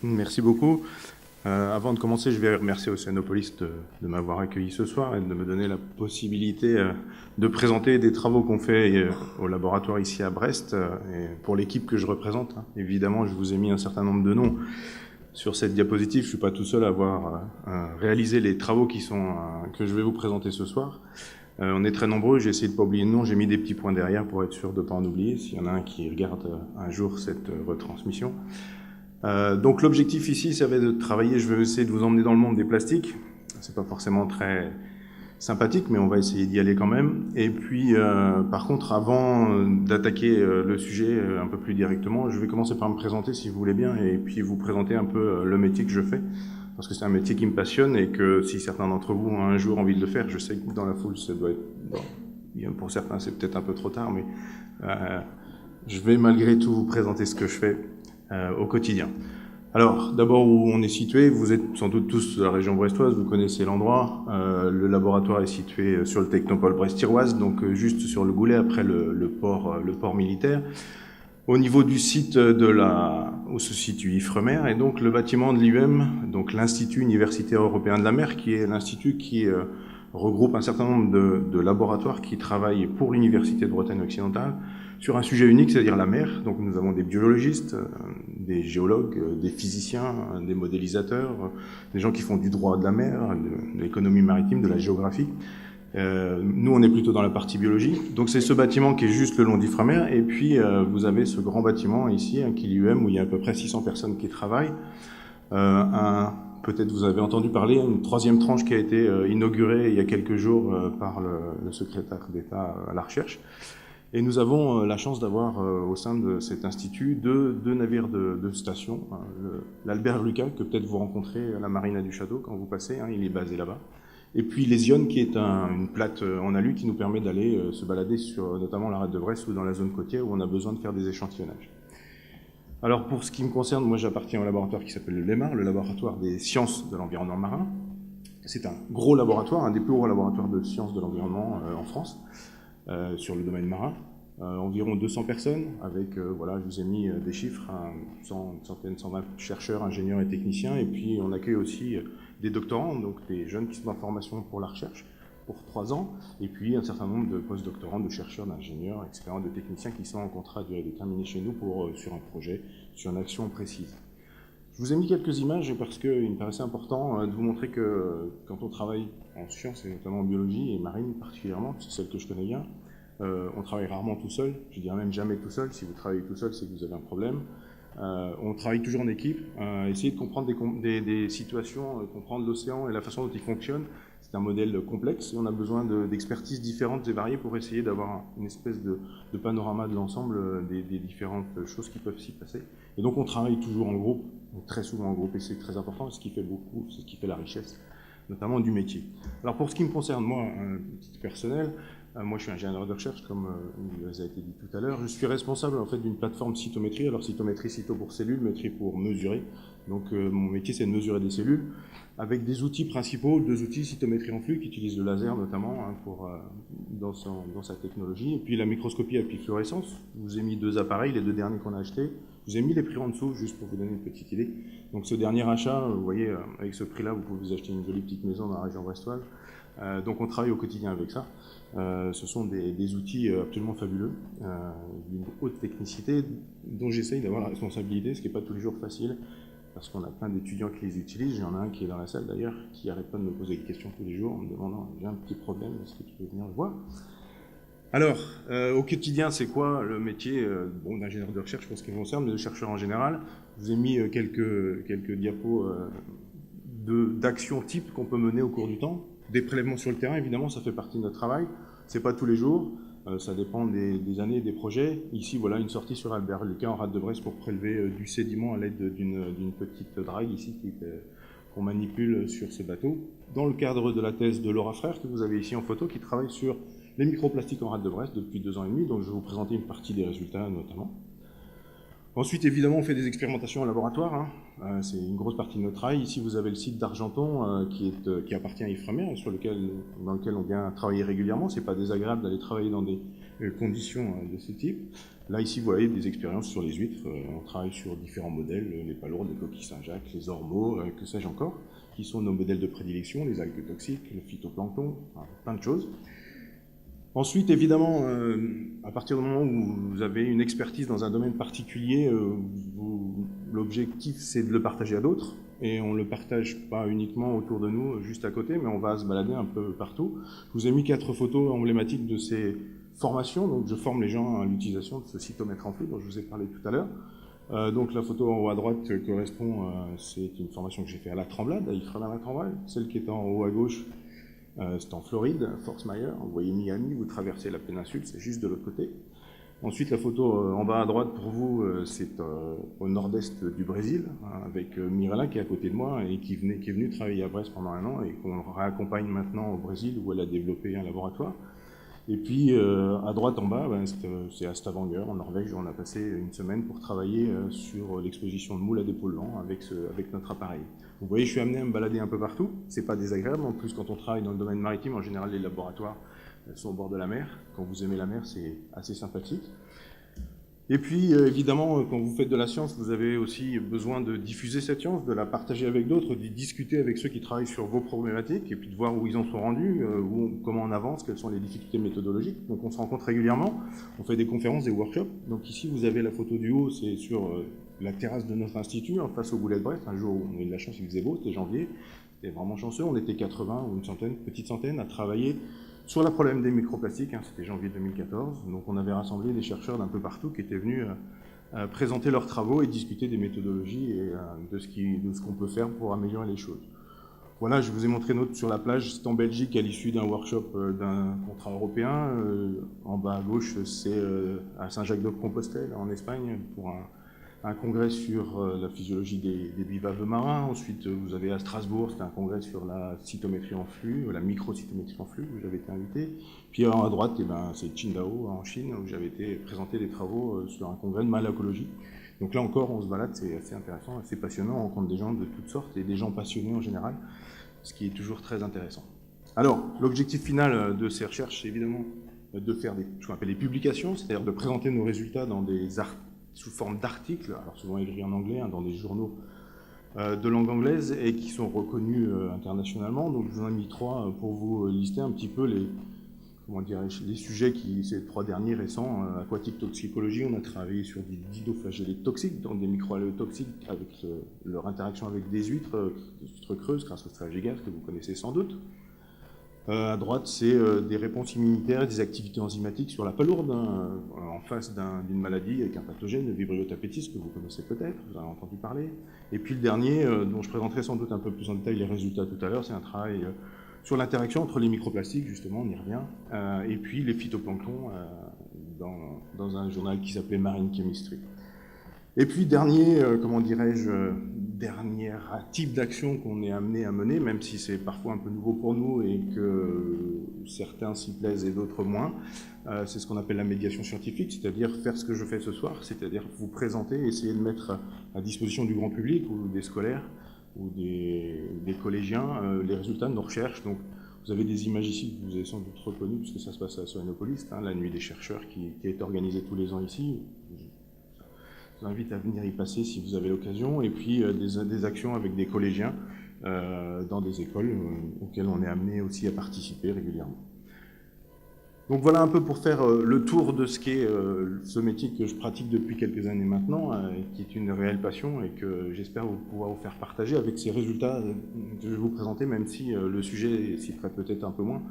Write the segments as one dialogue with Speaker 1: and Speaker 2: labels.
Speaker 1: Merci beaucoup. Avant de commencer, je vais remercier Océanopolis de m'avoir accueilli ce soir et de me donner la possibilité de présenter des travaux qu'on fait au laboratoire ici à Brest et pour l'équipe que je représente. Évidemment, je vous ai mis un certain nombre de noms sur cette diapositive. Je ne suis pas tout seul à avoir réalisé les travaux que je vais vous présenter ce soir. On est très nombreux, j'ai essayé de ne pas oublier de nom, j'ai mis des petits points derrière pour être sûr de ne pas en oublier, s'il y en a un qui regarde un jour cette retransmission. Donc l'objectif ici, ça va être de travailler, je vais essayer de vous emmener dans le monde des plastiques. C'est pas forcément très sympathique, mais on va essayer d'y aller quand même. Et puis, par contre, avant d'attaquer le sujet un peu plus directement, je vais commencer par me présenter, si vous voulez bien, et puis vous présenter un peu le métier que je fais, parce que c'est un métier qui me passionne et que si certains d'entre vous ont un jour envie de le faire, je sais que dans la foule, ça doit être... Bon, pour certains, c'est peut-être un peu trop tard, mais je vais malgré tout vous présenter ce que je fais au quotidien. Alors, d'abord, où on est situé, vous êtes sans doute tous de la région brestoise, vous connaissez l'endroit. Le laboratoire est situé sur le Technopole Brest-Tiroise, donc juste sur le Goulet, après le port militaire. Au niveau du site où se situe Ifremer, et donc le bâtiment de l'IUM, donc l'Institut Universitaire Européen de la Mer, qui est l'institut qui regroupe un certain nombre de laboratoires qui travaillent pour l'Université de Bretagne occidentale sur un sujet unique, c'est-à-dire la mer. Donc nous avons des biologistes, des géologues, des physiciens, des modélisateurs, des gens qui font du droit de la mer, de l'économie maritime, de la géographie. Nous, on est plutôt dans la partie biologie. Donc c'est ce bâtiment qui est juste le long d'Ifremer. Et puis vous avez ce grand bâtiment ici, qui est l'IUM, où il y a à peu près 600 personnes qui travaillent. Peut-être vous avez entendu parler, une troisième tranche qui a été inaugurée il y a quelques jours par le secrétaire d'État à la recherche. Et nous avons la chance d'avoir au sein de cet institut deux navires de station, l'Albert Lucas, que peut-être vous rencontrez à la Marina du Château quand vous passez, il est basé là-bas. Et puis l'Hésione, qui est une plate en alu qui nous permet d'aller se balader sur notamment la rade de Brest ou dans la zone côtière où on a besoin de faire des échantillonnages. Alors pour ce qui me concerne, moi j'appartiens au laboratoire qui s'appelle le LEMAR, le laboratoire des sciences de l'environnement marin. C'est un gros laboratoire, un des plus gros laboratoires de sciences de l'environnement en France, sur le domaine marin. Environ 200 personnes, avec, voilà, je vous ai mis des chiffres, une centaine, 120 chercheurs, ingénieurs et techniciens, et puis on accueille aussi des doctorants, donc des jeunes qui sont en formation pour la recherche, pour 3 ans, et puis un certain nombre de post-doctorants, de chercheurs, d'ingénieurs, etc., de techniciens qui sont en contrat à durée déterminée chez nous sur un projet, sur une action précise. Je vous ai mis quelques images parce qu'il me paraissait important de vous montrer que quand on travaille en sciences, et notamment en biologie et marine particulièrement, c'est celle que je connais bien, on travaille rarement tout seul, je dirais même jamais tout seul. Si vous travaillez tout seul, c'est que vous avez un problème. On travaille toujours en équipe, essayer de comprendre des situations, comprendre l'océan et la façon dont il fonctionne. C'est un modèle complexe et on a besoin d'expertises différentes et variées pour essayer d'avoir une espèce de panorama de l'ensemble des différentes choses qui peuvent s'y passer. Et donc on travaille toujours en groupe, très souvent en groupe, et c'est très important, ce qui fait beaucoup, c'est ce qui fait la richesse, notamment du métier. Alors pour ce qui me concerne, moi, un petit personnel, moi, je suis ingénieur de recherche, comme il vous a été dit tout à l'heure. Je suis responsable en fait d'une plateforme cytométrie. Alors cytométrie, cyto pour cellules, métrie pour mesurer. Donc mon métier, c'est de mesurer des cellules avec des outils principaux, 2 outils, cytométrie en flux, qui utilisent le laser notamment dans sa technologie. Et puis la microscopie à fluorescence. Je vous ai mis 2 appareils, les 2 derniers qu'on a achetés. Je vous ai mis les prix en dessous, juste pour vous donner une petite idée. Donc ce dernier achat, vous voyez, avec ce prix-là, vous pouvez vous acheter une jolie petite maison dans la région brestoise. Donc on travaille au quotidien avec ça. Ce sont des outils absolument fabuleux, d'une haute technicité, dont j'essaye d'avoir la responsabilité, ce qui n'est pas tous les jours facile, parce qu'on a plein d'étudiants qui les utilisent. J'en ai un qui est dans la salle d'ailleurs, qui n'arrête pas de me poser des questions tous les jours en me demandant « j'ai un petit problème, est-ce que tu peux venir le voir ?» Alors, au quotidien, c'est quoi le métier d'ingénieur de recherche pour ce qui me concerne, mais de chercheur en général? Je vous ai mis quelques diapos d'actions types qu'on peut mener au cours du temps. Des prélèvements sur le terrain, évidemment, ça fait partie de notre travail. C'est pas tous les jours, ça dépend des années et des projets. Ici, voilà une sortie sur Albert Lucas en rade de Brest pour prélever du sédiment à l'aide d'une petite drague ici qu'on manipule sur ce bateau. Dans le cadre de la thèse de Laura Frère, que vous avez ici en photo, qui travaille sur les microplastiques en rade de Brest depuis 2 ans et demi, donc je vais vous présenter une partie des résultats notamment. Ensuite, évidemment, on fait des expérimentations en laboratoire, hein. C'est une grosse partie de notre travail. Ici, vous avez le site d'Argenton qui appartient à Ifremer, dans lequel on vient travailler régulièrement. C'est pas désagréable d'aller travailler dans des conditions de ce type. Là, ici, vous voyez des expériences sur les huîtres. On travaille sur différents modèles, les palourdes, les coquilles Saint-Jacques, les ormeaux, que sais-je encore, qui sont nos modèles de prédilection, les algues toxiques, le phytoplancton, enfin, plein de choses. Ensuite, évidemment, à partir du moment où vous avez une expertise dans un domaine particulier, l'objectif, c'est de le partager à d'autres. Et on ne le partage pas uniquement autour de nous, juste à côté, mais on va se balader un peu partout. Je vous ai mis 4 photos emblématiques de ces formations. Donc, je forme les gens à l'utilisation de ce cytomètre en flux dont je vous ai parlé tout à l'heure. Donc, la photo en haut à droite correspond, c'est une formation que j'ai faite à la Tremblade, à Ifremer la Tremblade. Celle qui est en haut à gauche, c'est en Floride, Fort Myers. Vous voyez Miami, vous traversez la péninsule, c'est juste de l'autre côté. Ensuite, la photo en bas à droite pour vous, c'est au nord-est du Brésil, avec Mirella qui est à côté de moi et qui est venue travailler à Brest pendant 1 an et qu'on réaccompagne maintenant au Brésil où elle a développé un laboratoire. Et puis, à droite en bas, c'est à Stavanger, en Norvège, où on a passé une semaine pour travailler sur l'exposition de moules à dépôlement avec notre appareil. Vous voyez, je suis amené à me balader un peu partout. C'est pas désagréable. En plus, quand on travaille dans le domaine maritime, en général, les laboratoires sont au bord de la mer. Quand vous aimez la mer, c'est assez sympathique. Et puis, évidemment, quand vous faites de la science, vous avez aussi besoin de diffuser cette science, de la partager avec d'autres, de discuter avec ceux qui travaillent sur vos problématiques, et puis de voir où ils en sont rendus, comment on avance, quelles sont les difficultés méthodologiques. Donc on se rencontre régulièrement, on fait des conférences, des workshops. Donc ici, vous avez la photo du haut, c'est sur la terrasse de notre institut, en face au Goulet de Brest. Un jour, on a eu de la chance, il faisait beau, c'était janvier, c'était vraiment chanceux. On était 80 ou une petite centaine à travailler sur le problème des microplastiques, c'était janvier 2014, donc on avait rassemblé des chercheurs d'un peu partout qui étaient venus présenter leurs travaux et discuter des méthodologies et de ce qu'on peut faire pour améliorer les choses. Voilà, je vous ai montré une autre sur la plage, c'est en Belgique à l'issue d'un workshop d'un contrat européen. En bas à gauche, c'est à Saint-Jacques-de-Compostelle en Espagne pour un congrès sur la physiologie des bivalves marins. Ensuite, vous avez à Strasbourg, c'était un congrès sur la cytométrie en flux, la microcytométrie en flux, où j'avais été invité. Puis à droite, c'est Qingdao en Chine, où j'avais été présenter des travaux sur un congrès de malacologie. Donc là encore, on se balade, c'est assez intéressant, assez passionnant, on rencontre des gens de toutes sortes et des gens passionnés en général, ce qui est toujours très intéressant. Alors, l'objectif final de ces recherches, c'est évidemment de faire ce qu'on appelle des publications, c'est-à-dire de présenter nos résultats dans des articles, sous forme d'articles, alors souvent écrits en anglais, dans des journaux de langue anglaise et qui sont reconnus internationalement. Donc je vous en ai mis 3 pour vous lister un petit peu les sujets ces 3 derniers récents. Aquatique toxicologie, on a travaillé sur des didoflagellés toxiques, donc des microalgues toxiques avec leur interaction avec des huîtres creuses grâce au stragigaz que vous connaissez sans doute. À droite, c'est des réponses immunitaires, des activités enzymatiques sur la palourde, en face d'une maladie avec un pathogène, le Vibrio tapetis, que vous connaissez peut-être, vous en avez entendu parler. Et puis le dernier, dont je présenterai sans doute un peu plus en détail les résultats tout à l'heure, c'est un travail sur l'interaction entre les microplastiques, justement, on y revient, et puis les phytoplanctons dans un journal qui s'appelait Marine Chemistry. Et puis dernier type d'action qu'on est amené à mener, même si c'est parfois un peu nouveau pour nous et que certains s'y plaisent et d'autres moins, c'est ce qu'on appelle la médiation scientifique, c'est-à-dire faire ce que je fais ce soir, c'est-à-dire vous présenter, essayer de mettre à disposition du grand public ou des scolaires ou des collégiens les résultats de nos recherches. Donc, vous avez des images ici que vous avez sans doute reconnues, puisque ça se passe à Soinopolis, la nuit des chercheurs qui est organisée tous les ans ici. Je vous invite à venir y passer si vous avez l'occasion, et puis des actions avec des collégiens dans des écoles auxquelles on est amené aussi à participer régulièrement. Donc voilà un peu pour faire le tour de ce qu'est ce métier que je pratique depuis quelques années maintenant, qui est une réelle passion et que j'espère pouvoir vous faire partager avec ces résultats que je vais vous présenter, même si le sujet s'y prête peut-être un peu moins,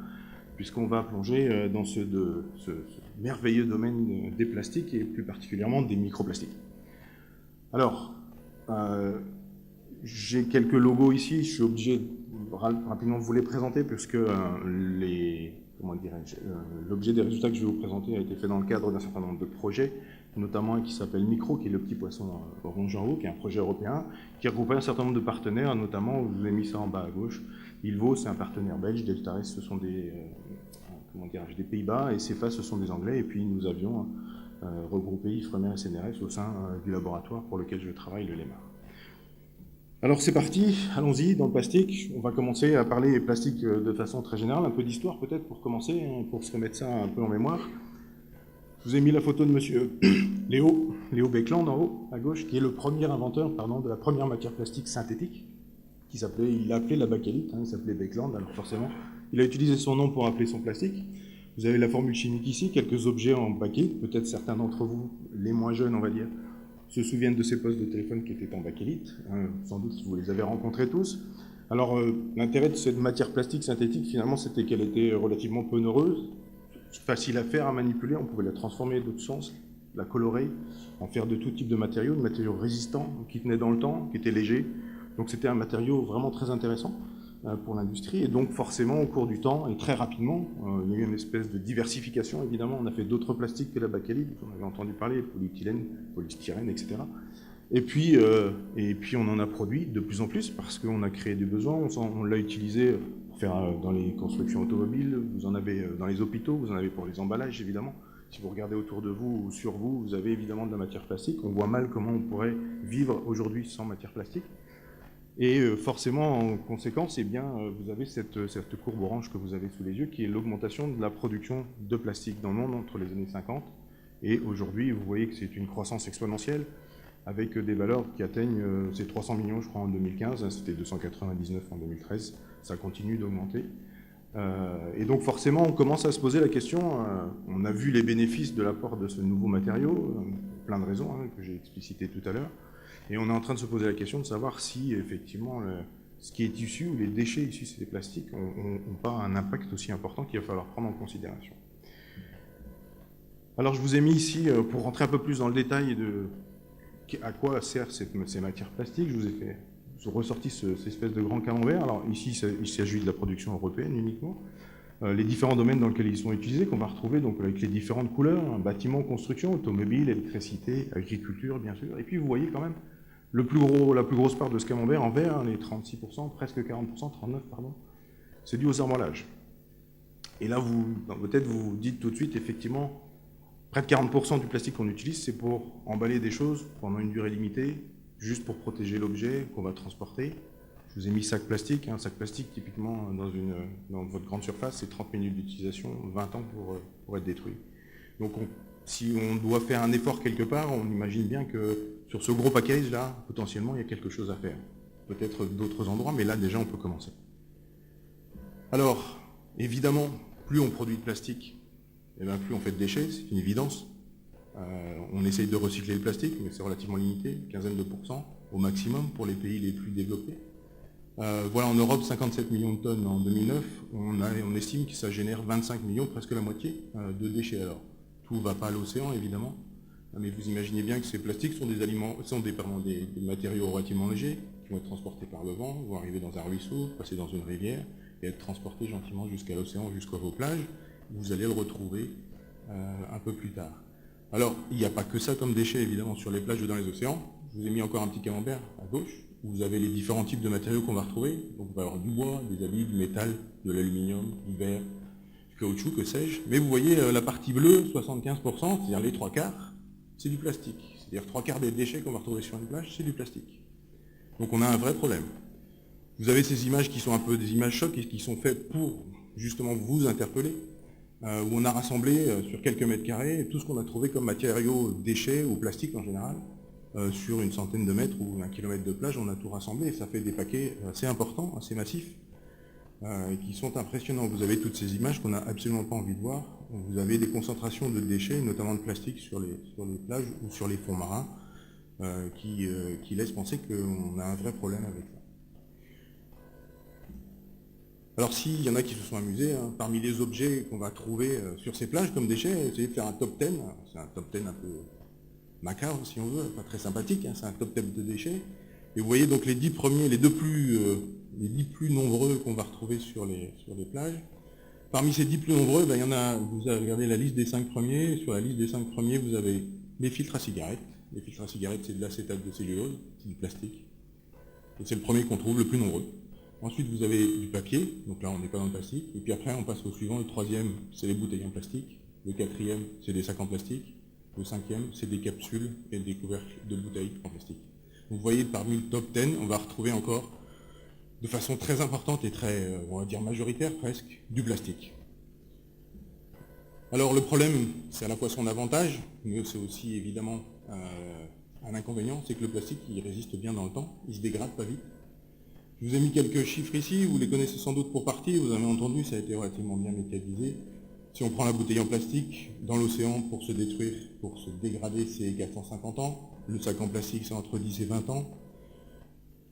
Speaker 1: puisqu'on va plonger dans ce merveilleux domaine des plastiques et plus particulièrement des microplastiques. Alors, j'ai quelques logos ici, je suis obligé rapidement de vous les présenter puisque l'objet des résultats que je vais vous présenter a été fait dans le cadre d'un certain nombre de projets, notamment un qui s'appelle Micro, qui est le petit poisson orange en haut, qui est un projet européen, qui regroupe un certain nombre de partenaires, notamment, je vous ai mis ça en bas à gauche, Ilvo, c'est un partenaire belge, Deltares, ce sont des Pays-Bas, et CEFA, ce sont des Anglais, et puis nous avions regroupé Ifremer et CNRS au sein du laboratoire pour lequel je travaille, le LEMA. Alors c'est parti, allons-y dans le plastique. On va commencer à parler plastique de façon très générale, un peu d'histoire peut-être pour commencer, hein, pour se remettre ça un peu en mémoire. Je vous ai mis la photo de monsieur Léo Beckland en haut, à gauche, qui est le premier inventeur de la première matière plastique synthétique, il a appelé la bakélite, hein, il s'appelait Beckland, alors forcément, il a utilisé son nom pour appeler son plastique. Vous avez la formule chimique ici, quelques objets en bakélite, peut-être certains d'entre vous, les moins jeunes on va dire, se souviennent de ces postes de téléphone qui étaient en bakélite, hein, sans doute vous les avez rencontrés tous. Alors l'intérêt de cette matière plastique synthétique finalement c'était qu'elle était relativement peu poreuse, facile à faire, à manipuler, on pouvait la transformer d'autres sens, la colorer, en faire de tout type de matériaux résistants, qui tenaient dans le temps, qui étaient légers. Donc c'était un matériau vraiment très intéressant pour l'industrie, et donc forcément au cours du temps, et très rapidement, il y a eu une espèce de diversification, évidemment, on a fait d'autres plastiques que la bakélite, on avait entendu parler, polyéthylène, polystyrène, etc. Et puis on en a produit de plus en plus, parce qu'on a créé des besoins, on l'a utilisé pour faire dans les constructions automobiles, vous en avez dans les hôpitaux, vous en avez pour les emballages, évidemment. Si vous regardez autour de vous ou sur vous, vous avez évidemment de la matière plastique, on voit mal comment on pourrait vivre aujourd'hui sans matière plastique. Et forcément, en conséquence, eh bien, vous avez cette courbe orange que vous avez sous les yeux, qui est l'augmentation de la production de plastique dans le monde entre les années 50 et aujourd'hui. Vous voyez que c'est une croissance exponentielle, avec des valeurs qui atteignent ces 300 millions, je crois, en 2015, c'était 299 en 2013, ça continue d'augmenter. Et donc forcément, on commence à se poser la question, on a vu les bénéfices de l'apport de ce nouveau matériau, plein de raisons hein, que j'ai explicitées tout à l'heure, et on est en train de se poser la question de savoir si, effectivement, ce qui est issu ou les déchets issus de ces plastiques n'ont pas un impact aussi important qu'il va falloir prendre en considération. Alors, je vous ai mis ici, pour rentrer un peu plus dans le détail de à quoi servent ces matières plastiques, je vous ai ressorti cette espèce de grand camembert. Alors, ici, il s'agit de la production européenne uniquement. Les différents domaines dans lesquels ils sont utilisés, qu'on va retrouver donc avec les différentes couleurs, hein, bâtiments, construction, automobile, électricité, agriculture, bien sûr. Et puis, vous voyez quand même la plus grosse part de ce camembert en vert, hein, les 36%, presque 40%, 39%, pardon, c'est dû aux embalages. Et là, peut-être vous vous dites tout de suite, effectivement, près de 40% du plastique qu'on utilise, c'est pour emballer des choses pendant une durée limitée, juste pour protéger l'objet qu'on va transporter. Je vous ai mis sac plastique. Un sac plastique, typiquement, dans votre grande surface, c'est 30 minutes d'utilisation, 20 ans pour être détruit. Donc, si on doit faire un effort quelque part, on imagine bien que sur ce gros package-là, potentiellement, il y a quelque chose à faire. Peut-être d'autres endroits, mais là, déjà, on peut commencer. Alors, évidemment, plus on produit de plastique, et bien plus on fait de déchets, c'est une évidence. On essaye de recycler le plastique, mais c'est relativement limité, une quinzaine de pourcents au maximum pour les pays les plus développés. Voilà, en Europe, 57 millions de tonnes en 2009, on estime que ça génère 25 millions, presque la moitié, de déchets. Alors, tout ne va pas à l'océan, évidemment, mais vous imaginez bien que ces plastiques sont des matériaux relativement légers, qui vont être transportés par le vent, vont arriver dans un ruisseau, passer dans une rivière, et être transportés gentiment jusqu'à l'océan, jusqu'à vos plages. Vous allez le retrouver un peu plus tard. Alors, il n'y a pas que ça comme déchets, évidemment, sur les plages ou dans les océans. Je vous ai mis encore un petit camembert à gauche, où vous avez les différents types de matériaux qu'on va retrouver. Donc, on va avoir du bois, des habits, du métal, de l'aluminium, du verre, du caoutchouc, que sais-je. Mais vous voyez, la partie bleue, 75%, c'est-à-dire les 3/4, c'est du plastique. C'est-à-dire 3/4 des déchets qu'on va retrouver sur une plage, c'est du plastique. Donc, on a un vrai problème. Vous avez ces images qui sont un peu des images chocs et qui sont faites pour, justement, vous interpeller. Où on a rassemblé sur quelques mètres carrés tout ce qu'on a trouvé comme matériaux déchets ou plastique en général, sur une centaine de mètres ou 1 kilomètre de plage, on a tout rassemblé et ça fait des paquets assez importants, assez massifs, et qui sont impressionnants. Vous avez toutes ces images qu'on n'a absolument pas envie de voir. Vous avez des concentrations de déchets, notamment de plastique sur les plages ou sur les fonds marins, qui laissent penser qu'on a un vrai problème avec ça. Alors s'il y en a qui se sont amusés, hein, parmi les objets qu'on va trouver sur ces plages comme déchets, essayez de faire un top 10, c'est un top 10 un peu macabre si on veut, pas très sympathique, hein, c'est un top 10 de déchets, et vous voyez donc les 10 premiers, les 10 plus nombreux qu'on va retrouver sur les plages. Parmi ces 10 plus nombreux, ben, il y en a, vous avez regardé la liste des 5 premiers, sur la liste des 5 premiers vous avez les filtres à cigarettes. Les filtres à cigarettes c'est de l'acétate de cellulose, c'est du plastique, et c'est le premier qu'on trouve le plus nombreux. Ensuite, vous avez du papier, donc là on n'est pas dans le plastique. Et puis après, on passe au suivant. Le troisième, c'est les bouteilles en plastique. Le quatrième, c'est des sacs en plastique. Le cinquième, c'est des capsules et des couvercles de bouteilles en plastique. Vous voyez, parmi le top 10, on va retrouver encore, de façon très importante et très, on va dire majoritaire presque, du plastique. Alors le problème, c'est à la fois son avantage, mais c'est aussi évidemment un inconvénient, c'est que le plastique, il résiste bien dans le temps, il se dégrade pas vite. Je vous ai mis quelques chiffres ici, vous les connaissez sans doute pour partie, vous avez entendu, ça a été relativement bien mécanisé. Si on prend la bouteille en plastique, dans l'océan, pour se détruire, pour se dégrader, c'est 450 ans. Le sac en plastique, c'est entre 10 et 20 ans.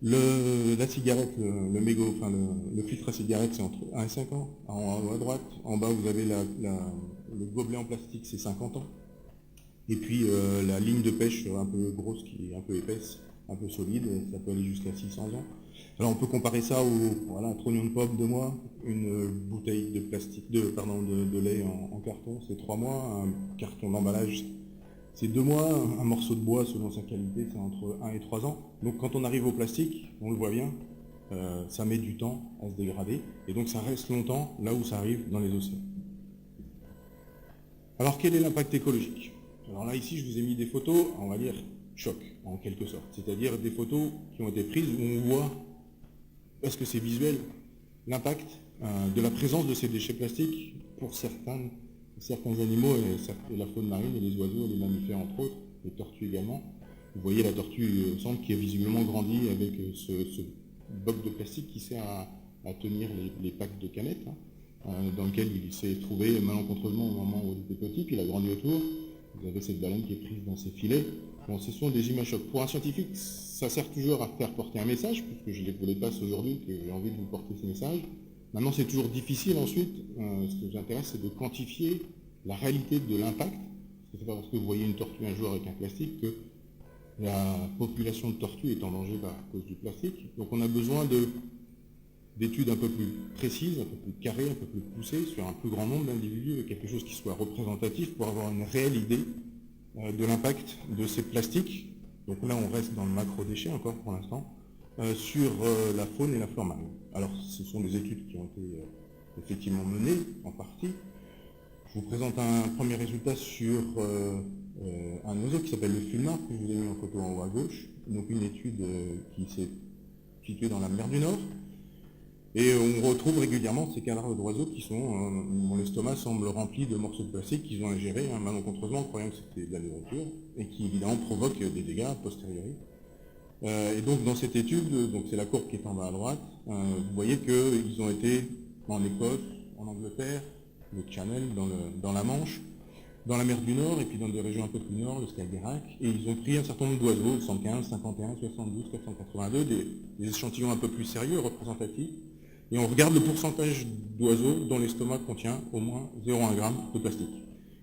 Speaker 1: La cigarette, le mégot, enfin le filtre à cigarette, c'est entre 1 et 5 ans. En haut à droite, en bas, vous avez le gobelet en plastique, c'est 50 ans. Et puis la ligne de pêche un peu grosse, qui est un peu épaisse, un peu solide, ça peut aller jusqu'à 600 ans. Alors on peut comparer ça au trognon de pomme, 2 mois, une bouteille de plastique, de lait en carton, c'est 3 mois, un carton d'emballage, c'est 2 mois, un morceau de bois selon sa qualité, c'est entre 1 et 3 ans. Donc quand on arrive au plastique, on le voit bien, ça met du temps à se dégrader, et donc ça reste longtemps là où ça arrive dans les océans. Alors quel est l'impact écologique? Alors là ici je vous ai mis des photos, on va dire choc en quelque sorte, c'est-à-dire des photos qui ont été prises où on voit, parce que c'est visuel, l'impact de la présence de ces déchets plastiques pour certains animaux et la faune marine et les oiseaux et les mammifères entre autres, les tortues également. Vous voyez la tortue au centre qui a visiblement grandi avec ce bloc de plastique qui sert à tenir les packs de canettes, dans lequel il s'est trouvé malencontreusement au moment où il était petit, puis il a grandi autour. Vous avez cette baleine qui est prise dans ses filets. Bon, ce sont des images chocs. Pour un scientifique, ça sert toujours à faire porter un message, puisque je vous les passe aujourd'hui, que j'ai envie de vous porter ce message. Maintenant, c'est toujours difficile ensuite, ce qui vous intéresse, c'est de quantifier la réalité de l'impact. C'est pas parce que vous voyez une tortue un jour avec un plastique que la population de tortues est en danger à cause du plastique. Donc on a besoin d'études un peu plus précises, un peu plus carrées, un peu plus poussées, sur un plus grand nombre d'individus, avec quelque chose qui soit représentatif pour avoir une réelle idée de l'impact de ces plastiques. Donc là, on reste dans le macro-déchet encore pour l'instant, sur la faune et la flore marine. Alors, ce sont des études qui ont été effectivement menées, en partie. Je vous présente un premier résultat sur un oiseau qui s'appelle le fulmar, que je vous ai mis en photo en haut à gauche. Donc une étude qui s'est située dans la mer du Nord. Et on retrouve régulièrement ces cadavres d'oiseaux qui sont, dont l'estomac semble rempli de morceaux de plastique qu'ils ont ingérés, malencontreusement, croyant que c'était de la nourriture, et qui évidemment provoquent des dégâts a posteriori. Et donc dans cette étude, donc c'est la courbe qui est en bas à droite, vous voyez qu'ils ont été en Écosse, en Angleterre, le Channel, dans la Manche, dans la mer du Nord, et puis dans des régions un peu plus nord, le Skagerrak, et ils ont pris un certain nombre d'oiseaux, 115, 51, 72, 482, des échantillons un peu plus sérieux, représentatifs, et on regarde le pourcentage d'oiseaux dont l'estomac contient au moins 0,1 g de plastique.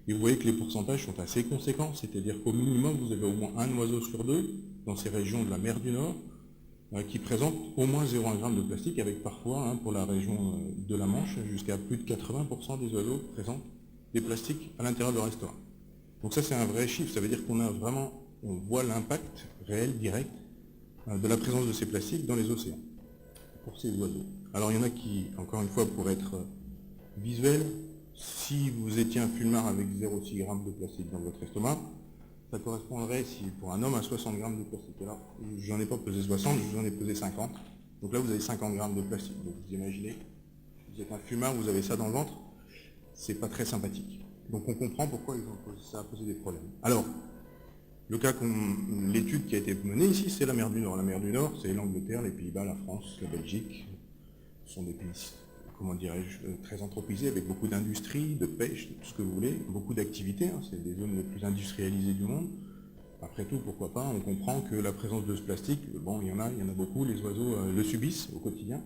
Speaker 1: Et vous voyez que les pourcentages sont assez conséquents, c'est-à-dire qu'au minimum, vous avez au moins un oiseau sur 2 dans ces régions de la mer du Nord qui présente au moins 0,1 g de plastique, avec parfois, pour la région de la Manche, jusqu'à plus de 80% des oiseaux présentent des plastiques à l'intérieur de leur estomac. Donc ça, c'est un vrai chiffre, ça veut dire on voit l'impact réel, direct, de la présence de ces plastiques dans les océans, pour ces oiseaux. Alors il y en a qui, encore une fois, pour être visuel, si vous étiez un fulmar avec 0,6 g de plastique dans votre estomac, ça correspondrait, pour un homme, à 60 g de plastique. Alors, j'en ai pas pesé 60, j'en ai pesé 50. Donc là, vous avez 50 g de plastique. Donc vous imaginez, vous êtes un fumeur, vous avez ça dans le ventre, c'est pas très sympathique. Donc on comprend pourquoi ça a posé des problèmes. Alors, l'étude qui a été menée ici, c'est la mer du Nord. La mer du Nord, c'est l'Angleterre, les Pays-Bas, la France, la Belgique. Ce sont des pays, comment dirais-je, très anthropisés, avec beaucoup d'industrie, de pêche, de tout ce que vous voulez, beaucoup d'activités. C'est des zones les plus industrialisées du monde. Après tout, pourquoi pas, on comprend que la présence de ce plastique, bon, il y en a beaucoup, les oiseaux le subissent au quotidien,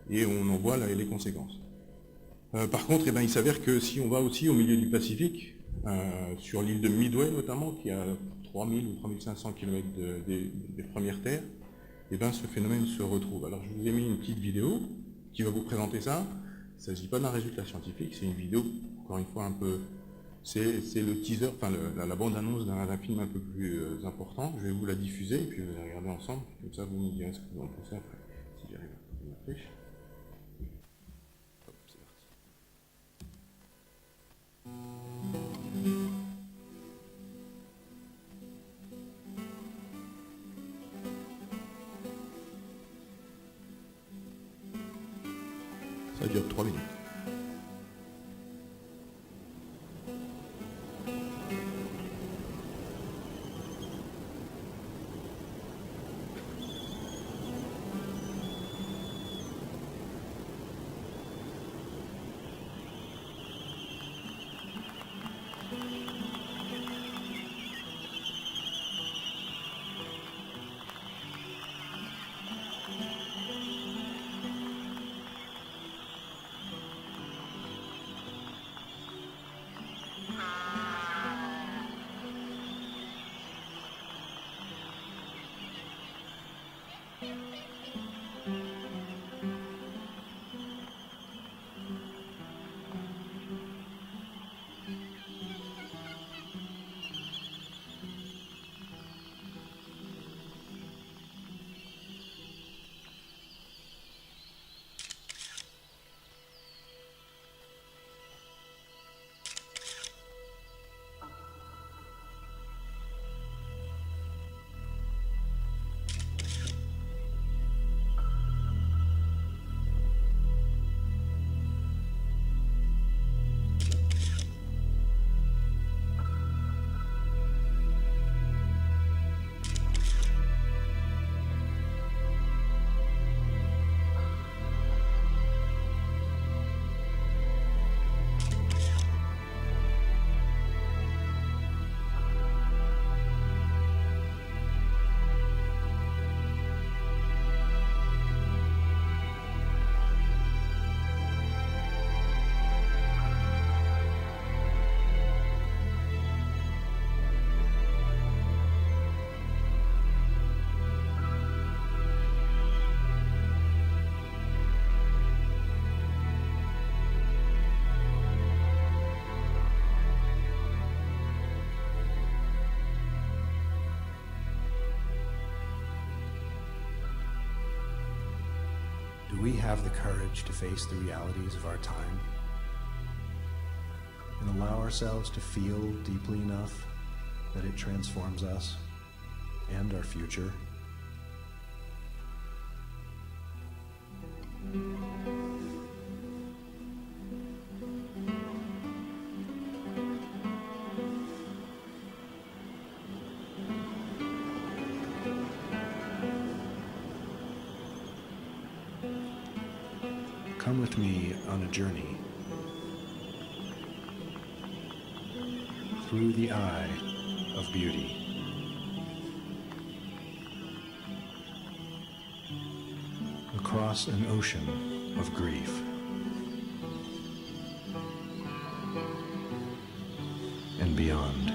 Speaker 1: et on en voit là les conséquences. Par contre, il s'avère que si on va aussi au milieu du Pacifique, sur l'île de Midway notamment, qui a 3000 ou 3500 km des premières terres, ce phénomène se retrouve. Alors je vous ai mis une petite vidéo qui va vous présenter ça. Il ne s'agit pas d'un résultat scientifique, c'est une vidéo, encore une fois, un peu... C'est le teaser, la bande-annonce d'un film un peu plus important. Je vais vous la diffuser, et puis vous allez regarder ensemble, comme ça vous me direz ce que vous en pensez après, si j'arrive à trouver ma flèche. Ça dure 3 minutes.
Speaker 2: Do we have the courage to face the realities of our time and allow ourselves to feel deeply enough that it transforms us and our future? Come with me on a journey through the eye of beauty. Across an ocean of grief. And beyond.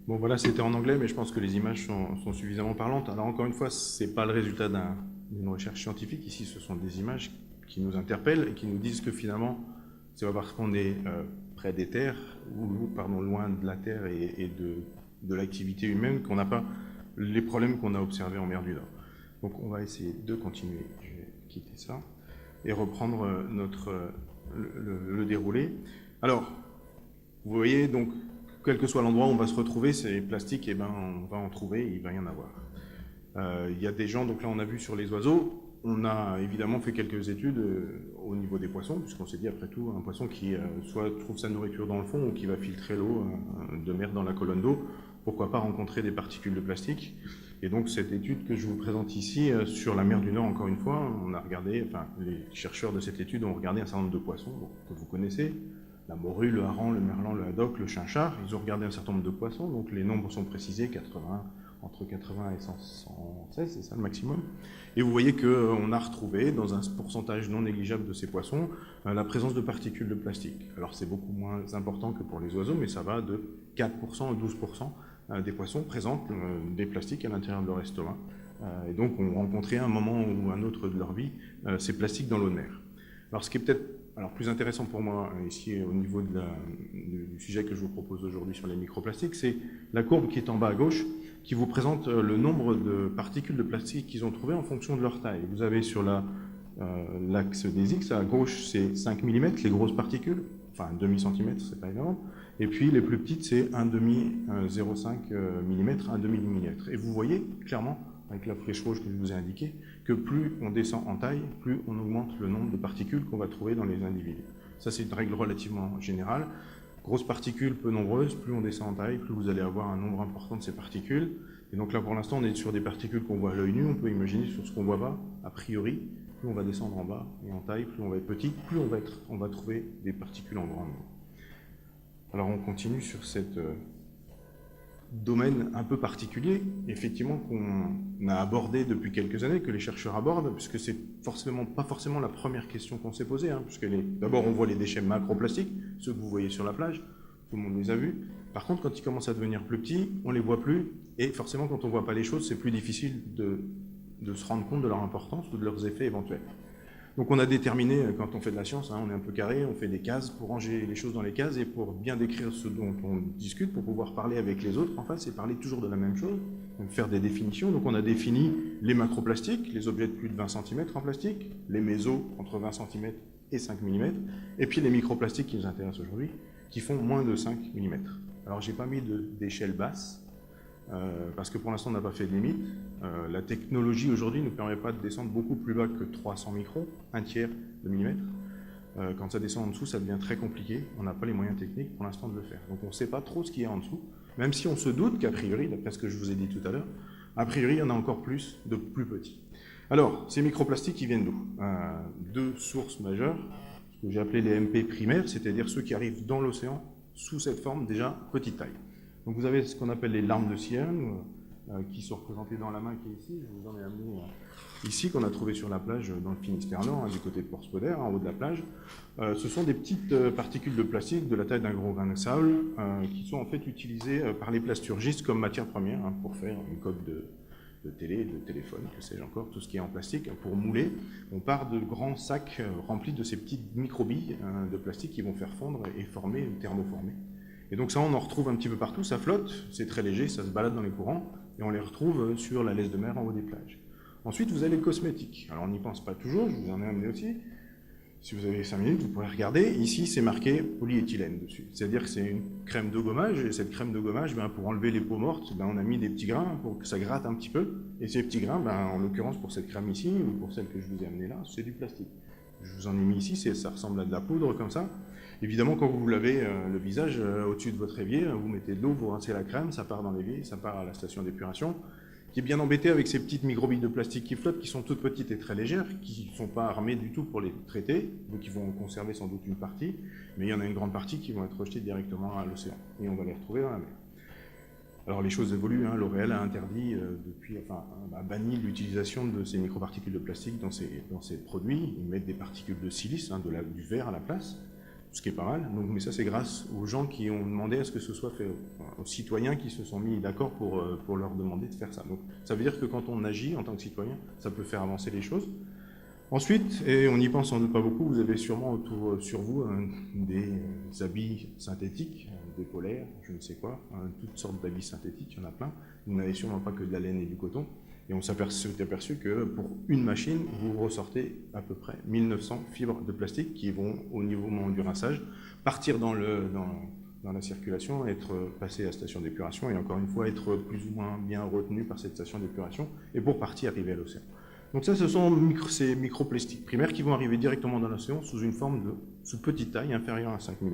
Speaker 1: Bon voilà, c'était en anglais, mais je pense que les images sont suffisamment parlantes. Alors encore une fois, ce n'est pas le résultat d'une recherche scientifique. Ici, ce sont des images qui nous interpellent et qui nous disent que finalement, c'est pas parce qu'on est près des terres, ou pardon, loin de la Terre et de l'activité humaine qu'on n'a pas les problèmes qu'on a observés en mer du Nord. Donc on va essayer de continuer. Je vais quitter ça et reprendre le déroulé. Alors, vous voyez donc, quel que soit l'endroit où on va se retrouver, ces plastiques, eh ben, on va en trouver, il va y en avoir. Il y a des gens, donc là on a vu sur les oiseaux, on a évidemment fait quelques études au niveau des poissons, puisqu'on s'est dit après tout, un poisson qui soit trouve sa nourriture dans le fond ou qui va filtrer l'eau de mer dans la colonne d'eau, pourquoi pas rencontrer des particules de plastique. Et donc cette étude que je vous présente ici, sur la mer du Nord, encore une fois, on a regardé, enfin les chercheurs de cette étude ont regardé un certain nombre de poissons que vous connaissez, la morue, le hareng, le merlan, le haddock, le chinchard. Ils ont regardé un certain nombre de poissons, donc les nombres sont précisés, entre 80 et 116, c'est ça le maximum. Et vous voyez qu'on a retrouvé, dans un pourcentage non négligeable de ces poissons, la présence de particules de plastique. Alors c'est beaucoup moins important que pour les oiseaux, mais ça va de 4% à 12% des poissons présentent des plastiques à l'intérieur de leur estomac. et donc ont rencontré à un moment ou un autre de leur vie ces plastiques dans l'eau de mer. Alors ce qui est peut-être plus intéressant pour moi ici au niveau du sujet que je vous propose aujourd'hui sur les microplastiques, c'est la courbe qui est en bas à gauche, qui vous présente le nombre de particules de plastique qu'ils ont trouvées en fonction de leur taille. Vous avez sur l'axe des X, à gauche c'est 5 mm, les grosses particules, enfin demi-centimètre, c'est pas énorme, et puis les plus petites c'est 0,5 mm, 1 demi-millimètre. Et vous voyez clairement, avec la flèche rouge que je vous ai indiquée, que plus on descend en taille, plus on augmente le nombre de particules qu'on va trouver dans les individus. Ça c'est une règle relativement générale. Grosses particules, peu nombreuses, plus on descend en taille, plus vous allez avoir un nombre important de ces particules. Et donc là, pour l'instant, on est sur des particules qu'on voit à l'œil nu, on peut imaginer sur ce qu'on voit pas, a priori, plus on va descendre en bas et en taille, plus on va être petit, plus on va trouver des particules en grand nombre. Alors on continue sur cette domaine un peu particulier, effectivement, qu'on a abordé depuis quelques années, que les chercheurs abordent, puisque c'est pas forcément la première question qu'on s'est posée, puisque d'abord on voit les déchets macroplastiques, ceux que vous voyez sur la plage, tout le monde les a vus. Par contre, quand ils commencent à devenir plus petits, on les voit plus, et forcément quand on voit pas les choses, c'est plus difficile de se rendre compte de leur importance ou de leurs effets éventuels. Donc on a déterminé, quand on fait de la science, on est un peu carré, on fait des cases pour ranger les choses dans les cases et pour bien décrire ce dont on discute, pour pouvoir parler avec les autres en face et parler toujours de la même chose, donc faire des définitions. Donc on a défini les macroplastiques, les objets de plus de 20 cm en plastique, les mésos entre 20 cm et 5 mm, et puis les microplastiques qui nous intéressent aujourd'hui, qui font moins de 5 mm. Alors j'ai pas mis d'échelle basse, parce que pour l'instant on n'a pas fait de limite. La technologie aujourd'hui ne permet pas de descendre beaucoup plus bas que 300 microns, un tiers de millimètre. Quand ça descend en dessous, ça devient très compliqué. On n'a pas les moyens techniques pour l'instant de le faire. Donc on ne sait pas trop ce qu'il y a en dessous, même si on se doute qu'a priori, d'après ce que je vous ai dit tout à l'heure, a priori il y en a encore plus de plus petits. Alors, ces microplastiques, ils viennent d'où? Deux sources majeures, ce que j'ai appelé les MP primaires, c'est-à-dire ceux qui arrivent dans l'océan sous cette forme déjà petite taille. Donc vous avez ce qu'on appelle les larmes de cyanure, qui sont représentées dans la main qui est ici. Je vous en ai amené ici, qu'on a trouvé sur la plage dans le Finistère Nord, du côté de Port-Spoder, en haut de la plage. Ce sont des petites particules de plastique de la taille d'un gros grain de sable, qui sont en fait utilisées par les plasturgistes comme matière première pour faire une coque de télé, de téléphone, que sais-je encore, tout ce qui est en plastique. Pour mouler, on part de grands sacs remplis de ces petites microbilles de plastique qui vont faire fondre et former, thermoformer. Et donc ça, on en retrouve un petit peu partout, ça flotte, c'est très léger, ça se balade dans les courants, et on les retrouve sur la laisse de mer en haut des plages. Ensuite, vous avez les cosmétiques. Alors on n'y pense pas toujours, je vous en ai amené aussi. Si vous avez 5 minutes, vous pourrez regarder. Ici, c'est marqué polyéthylène dessus. C'est-à-dire que c'est une crème de gommage, et cette crème de gommage, pour enlever les peaux mortes, on a mis des petits grains pour que ça gratte un petit peu. Et ces petits grains, en l'occurrence pour cette crème ici, ou pour celle que je vous ai amenée là, c'est du plastique. Je vous en ai mis ici, ça ressemble à de la poudre comme ça. Évidemment, quand vous vous lavez le visage au-dessus de votre évier, vous mettez de l'eau, vous rincez la crème, ça part dans l'évier, ça part à la station d'épuration, qui est bien embêté avec ces petites microbilles de plastique qui flottent, qui sont toutes petites et très légères, qui ne sont pas armées du tout pour les traiter, donc ils vont conserver sans doute une partie, mais il y en a une grande partie qui vont être rejetées directement à l'océan, et on va les retrouver dans la mer. Alors les choses évoluent, L'Oréal a interdit a banni l'utilisation de ces microparticules de plastique dans ses produits. Ils mettent des particules de silice, du verre à la place, ce qui est pas mal. Donc, mais ça c'est grâce aux gens qui ont demandé à ce que ce soit fait, aux citoyens qui se sont mis d'accord pour leur demander de faire ça. Donc ça veut dire que quand on agit en tant que citoyen, ça peut faire avancer les choses. Ensuite, et on n'y pense sans doute pas beaucoup, vous avez sûrement autour sur vous des habits synthétiques, des polaires, je ne sais quoi, toutes sortes d'habits synthétiques, il y en a plein. Vous n'avez sûrement pas que de la laine et du coton. Et on s'est aperçu que pour une machine, vous ressortez à peu près 1900 fibres de plastique qui vont, au moment du rinçage, partir dans la circulation, être passées à la station d'épuration et encore une fois être plus ou moins bien retenues par cette station d'épuration et pour partie arriver à l'océan. Donc ça, ce sont ces microplastiques primaires qui vont arriver directement dans l'océan sous une forme sous petite taille, inférieure à 5 mm.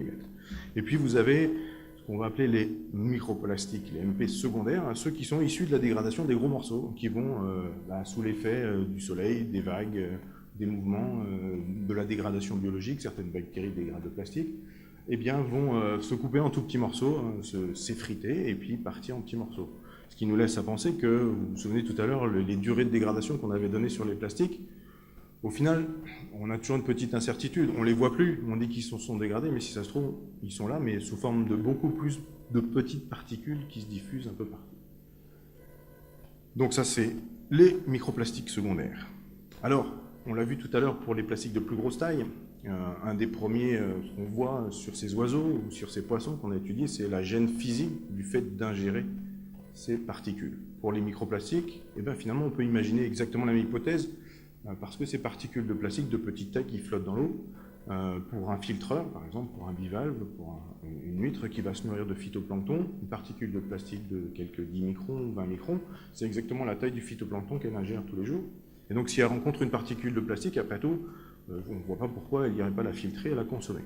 Speaker 1: Et puis vous avez ce qu'on va appeler les microplastiques, les MP secondaires, ceux qui sont issus de la dégradation des gros morceaux, qui vont, sous l'effet du soleil, des vagues, des mouvements, de la dégradation biologique, certaines bactéries dégradent le plastique, vont se couper en tout petits morceaux, s'effriter et puis partir en petits morceaux. Ce qui nous laisse à penser que, vous vous souvenez tout à l'heure, les durées de dégradation qu'on avait données sur les plastiques, au final, on a toujours une petite incertitude. On ne les voit plus, on dit qu'ils sont dégradés, mais si ça se trouve, ils sont là, mais sous forme de beaucoup plus de petites particules qui se diffusent un peu partout. Donc ça, c'est les microplastiques secondaires. Alors, on l'a vu tout à l'heure pour les plastiques de plus grosse taille. Un des premiers qu'on voit sur ces oiseaux ou sur ces poissons qu'on a étudiés, c'est la gêne physique du fait d'ingérer ces particules. Pour les microplastiques, eh bien, finalement, on peut imaginer exactement la même hypothèse, parce que ces particules de plastique de petite taille qui flottent dans l'eau, pour un filtreur, par exemple, pour un bivalve, pour une huître qui va se nourrir de phytoplancton, une particule de plastique de quelques 10 microns ou 20 microns, c'est exactement la taille du phytoplancton qu'elle ingère tous les jours. Et donc, si elle rencontre une particule de plastique, après tout, on ne voit pas pourquoi elle n'irait pas la filtrer et la consommer.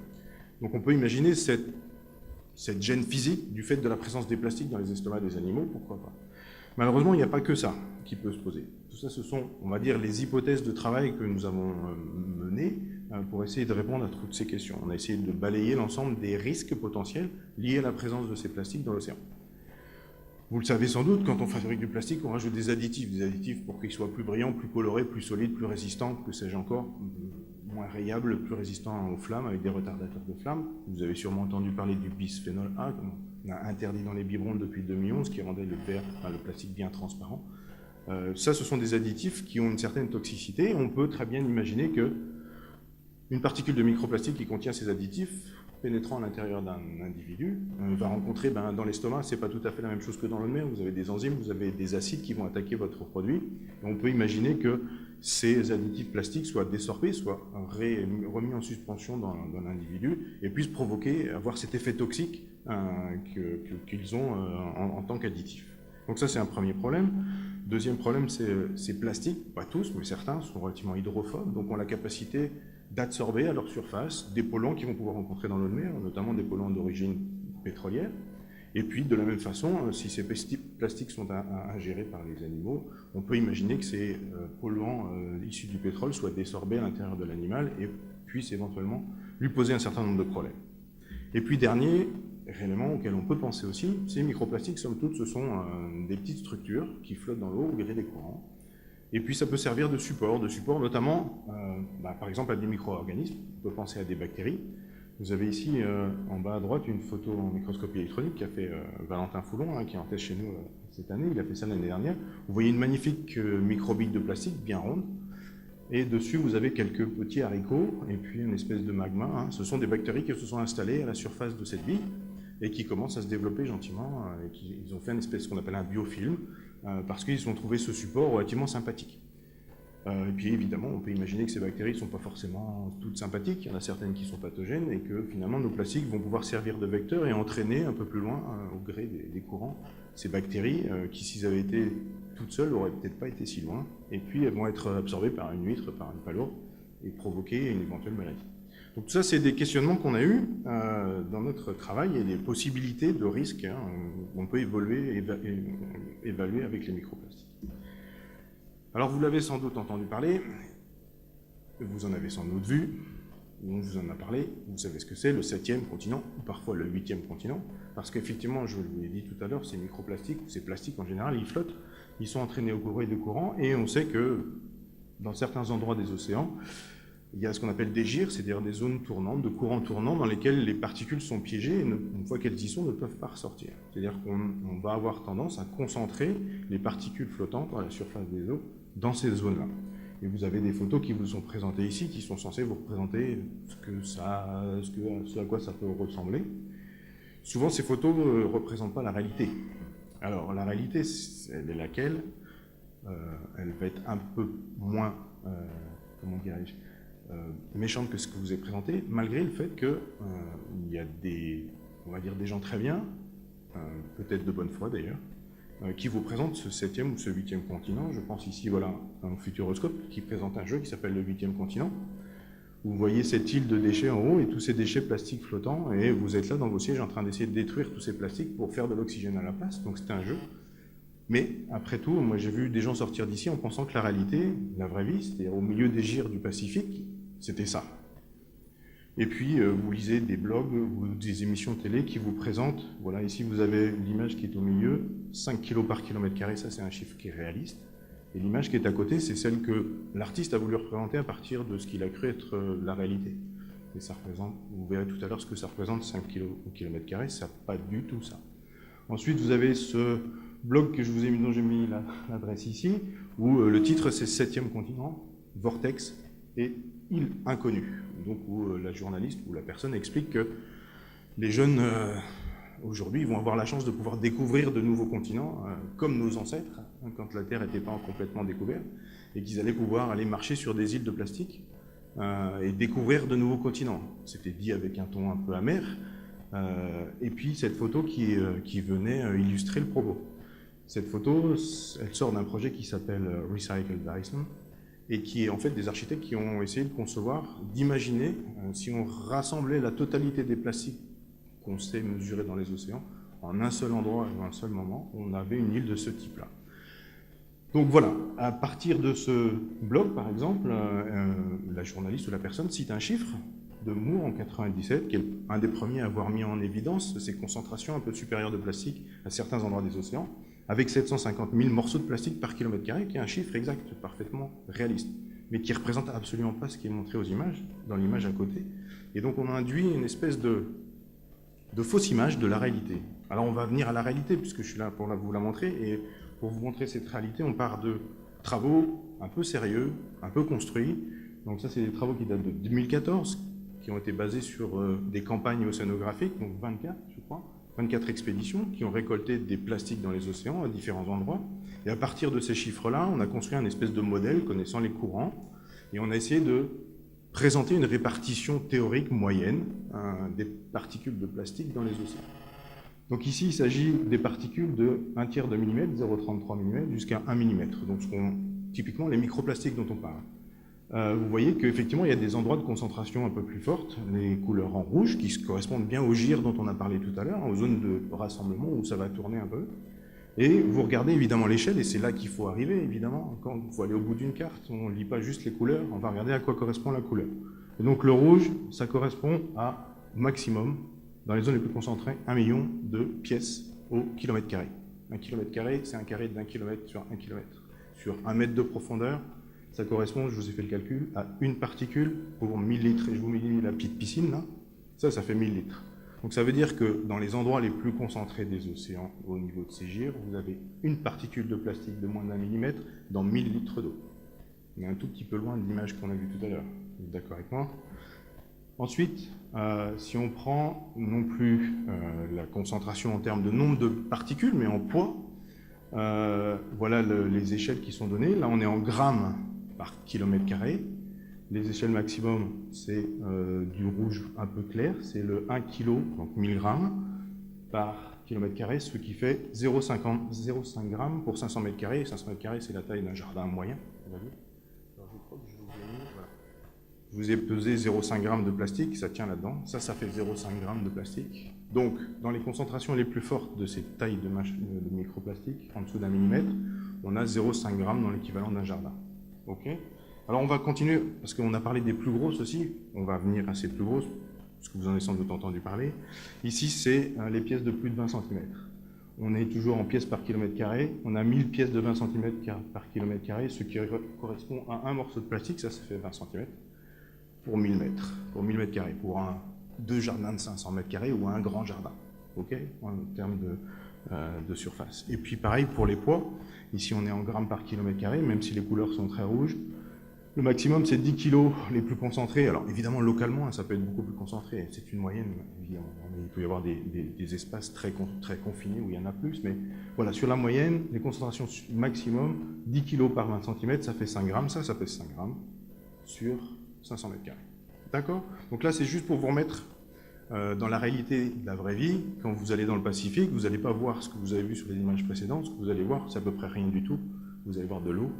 Speaker 1: Donc, on peut imaginer cette gêne physique du fait de la présence des plastiques dans les estomacs des animaux, pourquoi pas. Malheureusement, il n'y a pas que ça qui peut se poser. Tout ça, ce sont, on va dire, les hypothèses de travail que nous avons menées pour essayer de répondre à toutes ces questions. On a essayé de balayer l'ensemble des risques potentiels liés à la présence de ces plastiques dans l'océan. Vous le savez sans doute, quand on fabrique du plastique, on rajoute des additifs pour qu'il soit plus brillant, plus coloré, plus solide, plus résistant, que sais-je encore, moins rayable, plus résistant aux flammes, avec des retardateurs de flammes. Vous avez sûrement entendu parler du bisphénol A, qu'on a interdit dans les biberons depuis 2011, qui rendait le plastique bien transparent. Ça, ce sont des additifs qui ont une certaine toxicité. On peut très bien imaginer que une particule de microplastique qui contient ces additifs, pénétrant à l'intérieur d'un individu, va rencontrer dans l'estomac, c'est pas tout à fait la même chose que dans le mer, vous avez des enzymes, vous avez des acides qui vont attaquer votre produit, et on peut imaginer que ces additifs plastiques soient désorbés, soient remis en suspension dans l'individu, et puissent avoir cet effet toxique qu'ils ont en tant qu'additifs. Donc ça, c'est un premier problème. Deuxième problème, c'est ces plastiques, pas tous, mais certains sont relativement hydrophobes, donc ont la capacité d'absorber à leur surface des polluants qu'ils vont pouvoir rencontrer dans l'eau de mer, notamment des polluants d'origine pétrolière. Et puis, de la même façon, si ces plastiques sont ingérés par les animaux, on peut imaginer que ces polluants issus du pétrole soient désorbés à l'intérieur de l'animal et puissent éventuellement lui poser un certain nombre de problèmes. Et puis, dernier élément auquel on peut penser aussi, ces microplastiques, somme toute, ce sont des petites structures qui flottent dans l'eau au gré des courants. Et puis ça peut servir de support notamment, par exemple, à des micro-organismes. On peut penser à des bactéries. Vous avez ici, en bas à droite, une photo en microscopie électronique qu'a fait Valentin Foulon, qui est en test chez nous cette année. Il a fait ça l'année dernière. Vous voyez une magnifique microbite de plastique, bien ronde. Et dessus, vous avez quelques petits haricots et puis une espèce de magma. Ce sont des bactéries qui se sont installées à la surface de cette bille et qui commencent à se développer gentiment. Ils ont fait une espèce qu'on appelle un biofilm, parce qu'ils ont trouvé ce support relativement sympathique. Et puis évidemment, on peut imaginer que ces bactéries ne sont pas forcément toutes sympathiques, il y en a certaines qui sont pathogènes, et que finalement nos plastiques vont pouvoir servir de vecteurs et entraîner un peu plus loin, au gré des courants, ces bactéries qui, s'ils avaient été toutes seules, n'auraient peut-être pas été si loin, et puis elles vont être absorbées par une huître, par une palourde, et provoquer une éventuelle maladie. Donc tout ça, c'est des questionnements qu'on a eus dans notre travail et des possibilités de risques qu'on peut évaluer avec les microplastiques. Alors vous l'avez sans doute entendu parler, vous en avez sans doute vu, on vous en a parlé, vous savez ce que c'est, le 7e continent, ou parfois le 8e continent, parce qu'effectivement, je vous l'ai dit tout à l'heure, ces microplastiques, ces plastiques en général, ils flottent, ils sont entraînés au gré des courants, et on sait que dans certains endroits des océans, il y a ce qu'on appelle des gyres, c'est-à-dire des zones tournantes, de courants tournants, dans lesquels les particules sont piégées et, une fois qu'elles y sont, ne peuvent pas ressortir. C'est-à-dire qu'on va avoir tendance à concentrer les particules flottantes à la surface des eaux dans ces zones-là. Et vous avez des photos qui vous sont présentées ici, qui sont censées vous représenter ce à quoi ça peut ressembler. Souvent, ces photos ne représentent pas la réalité. Alors, la réalité, elle est laquelle ? Elle va être un peu moins, comment dirais-je, méchante que ce que vous avez présenté, malgré le fait qu'il y a on va dire des gens très bien, peut-être de bonne foi d'ailleurs, qui vous présentent ce 7e ou ce 8e continent. Je pense ici, voilà, un Futuroscope qui présente un jeu qui s'appelle le 8e continent. Vous voyez cette île de déchets en haut et tous ces déchets plastiques flottants, et vous êtes là dans vos sièges en train d'essayer de détruire tous ces plastiques pour faire de l'oxygène à la place, donc c'est un jeu. Mais après tout, moi j'ai vu des gens sortir d'ici en pensant que la réalité, la vraie vie, c'est-à-dire au milieu des gyres du Pacifique, c'était ça. Et puis, vous lisez des blogs ou des émissions de télé qui vous présentent, voilà, ici vous avez l'image qui est au milieu, 5 kg par kilomètre carré, ça c'est un chiffre qui est réaliste. Et l'image qui est à côté, c'est celle que l'artiste a voulu représenter à partir de ce qu'il a cru être la réalité. Et ça représente, vous verrez tout à l'heure ce que ça représente, 5 kg au kilomètre carré, ça n'a pas du tout ça. Ensuite, vous avez ce blog que je vous ai mis, dont j'ai mis l'adresse ici, où le titre c'est 7e continent, vortex et île inconnue. Donc où la journaliste ou la personne explique que les jeunes aujourd'hui vont avoir la chance de pouvoir découvrir de nouveaux continents, comme nos ancêtres, quand la Terre n'était pas complètement découverte, et qu'ils allaient pouvoir aller marcher sur des îles de plastique et découvrir de nouveaux continents. C'était dit avec un ton un peu amer, et puis cette photo qui venait illustrer le propos. Cette photo, elle sort d'un projet qui s'appelle Recycle Dyson, et qui est en fait des architectes qui ont essayé de concevoir, d'imaginer, si on rassemblait la totalité des plastiques qu'on sait mesurer dans les océans, en un seul endroit et en un seul moment, on avait une île de ce type-là. Donc voilà, à partir de ce blog, par exemple, la journaliste ou la personne cite un chiffre de Moore en 97, qui est un des premiers à avoir mis en évidence ces concentrations un peu supérieures de plastique à certains endroits des océans, avec 750 000 morceaux de plastique par kilomètre carré, qui est un chiffre exact, parfaitement réaliste, mais qui ne représente absolument pas ce qui est montré aux images, dans l'image à côté. Et donc on a induit une espèce de fausse image de la réalité. Alors on va venir à la réalité, puisque je suis là pour vous la montrer, et pour vous montrer cette réalité, on part de travaux un peu sérieux, un peu construits. Donc ça, c'est des travaux qui datent de 2014, qui ont été basés sur des campagnes océanographiques, donc 24, je crois, 24 expéditions, qui ont récolté des plastiques dans les océans à différents endroits. Et à partir de ces chiffres-là, on a construit un espèce de modèle connaissant les courants, et on a essayé de présenter une répartition théorique moyenne des particules de plastique dans les océans. Donc ici, il s'agit des particules de 1/3 de millimètre, 0,33 mm, jusqu'à 1 mm. Donc ce sont typiquement les microplastiques dont on parle. Vous voyez qu'effectivement, il y a des endroits de concentration un peu plus fortes, les couleurs en rouge, qui correspondent bien aux gyres dont on a parlé tout à l'heure, aux zones de rassemblement où ça va tourner un peu. Et vous regardez évidemment l'échelle, et c'est là qu'il faut arriver, évidemment. Quand il faut aller au bout d'une carte, on ne lit pas juste les couleurs, on va regarder à quoi correspond la couleur. Et donc le rouge, ça correspond à maximum, dans les zones les plus concentrées, 1 million de pièces au kilomètre carré. 1 kilomètre carré, c'est un carré d'1 kilomètre sur 1 kilomètre. Sur 1 mètre de profondeur, ça correspond, je vous ai fait le calcul, à une particule pour 1000 litres. Et je vous mets la petite piscine là, ça fait 1000 litres. Donc ça veut dire que dans les endroits les plus concentrés des océans, au niveau de ces gyres, vous avez une particule de plastique de moins d'1 millimètre dans 1000 litres d'eau. On est un tout petit peu loin de l'image qu'on a vue tout à l'heure. Vous êtes d'accord avec moi? Ensuite, si on prend non plus la concentration en termes de nombre de particules, mais en poids, voilà les échelles qui sont données. Là, on est en grammes par kilomètre carré. Les échelles maximum, c'est du rouge un peu clair, c'est le 1 kg, donc 1000 grammes par kilomètre carré, ce qui fait 0,5 grammes pour 500 mètres carrés. 500 mètres carrés, c'est la taille d'un jardin moyen, on va dire. Alors, je crois que je vous ai mis, voilà. Je vous ai pesé 0,5 grammes de plastique, ça tient là-dedans. Ça fait 0,5 grammes de plastique. Donc, dans les concentrations les plus fortes de ces tailles de microplastique, en dessous d'1 millimètre, on a 0,5 grammes dans l'équivalent d'un jardin. Ok ? Alors on va continuer, parce qu'on a parlé des plus grosses aussi, on va venir à ces plus grosses, parce que vous en avez sans doute entendu parler. Ici, c'est les pièces de plus de 20 cm. On est toujours en pièces par kilomètre carré, on a 1000 pièces de 20 cm par kilomètre carré, ce qui correspond à un morceau de plastique, ça fait 20 cm, pour 1000 mètres, pour 1000 mètres carrés, pour deux jardins de 500 mètres carrés ou un grand jardin, ok, en termes de surface. Et puis pareil pour les poids, ici on est en grammes par kilomètre carré, même si les couleurs sont très rouges. Le maximum, c'est 10 kg les plus concentrés. Alors, évidemment, localement, ça peut être beaucoup plus concentré. C'est une moyenne, évidemment. Il peut y avoir des espaces très confinés où il y en a plus. Mais voilà, sur la moyenne, les concentrations maximum, 10 kg par 20 cm, ça fait 5 grammes. Ça fait 5 grammes sur 500 mètres carrés. D'accord? Donc là, c'est juste pour vous remettre dans la réalité de la vraie vie. Quand vous allez dans le Pacifique, vous n'allez pas voir ce que vous avez vu sur les images précédentes. Ce que vous allez voir, c'est à peu près rien du tout. Vous allez voir de l'eau.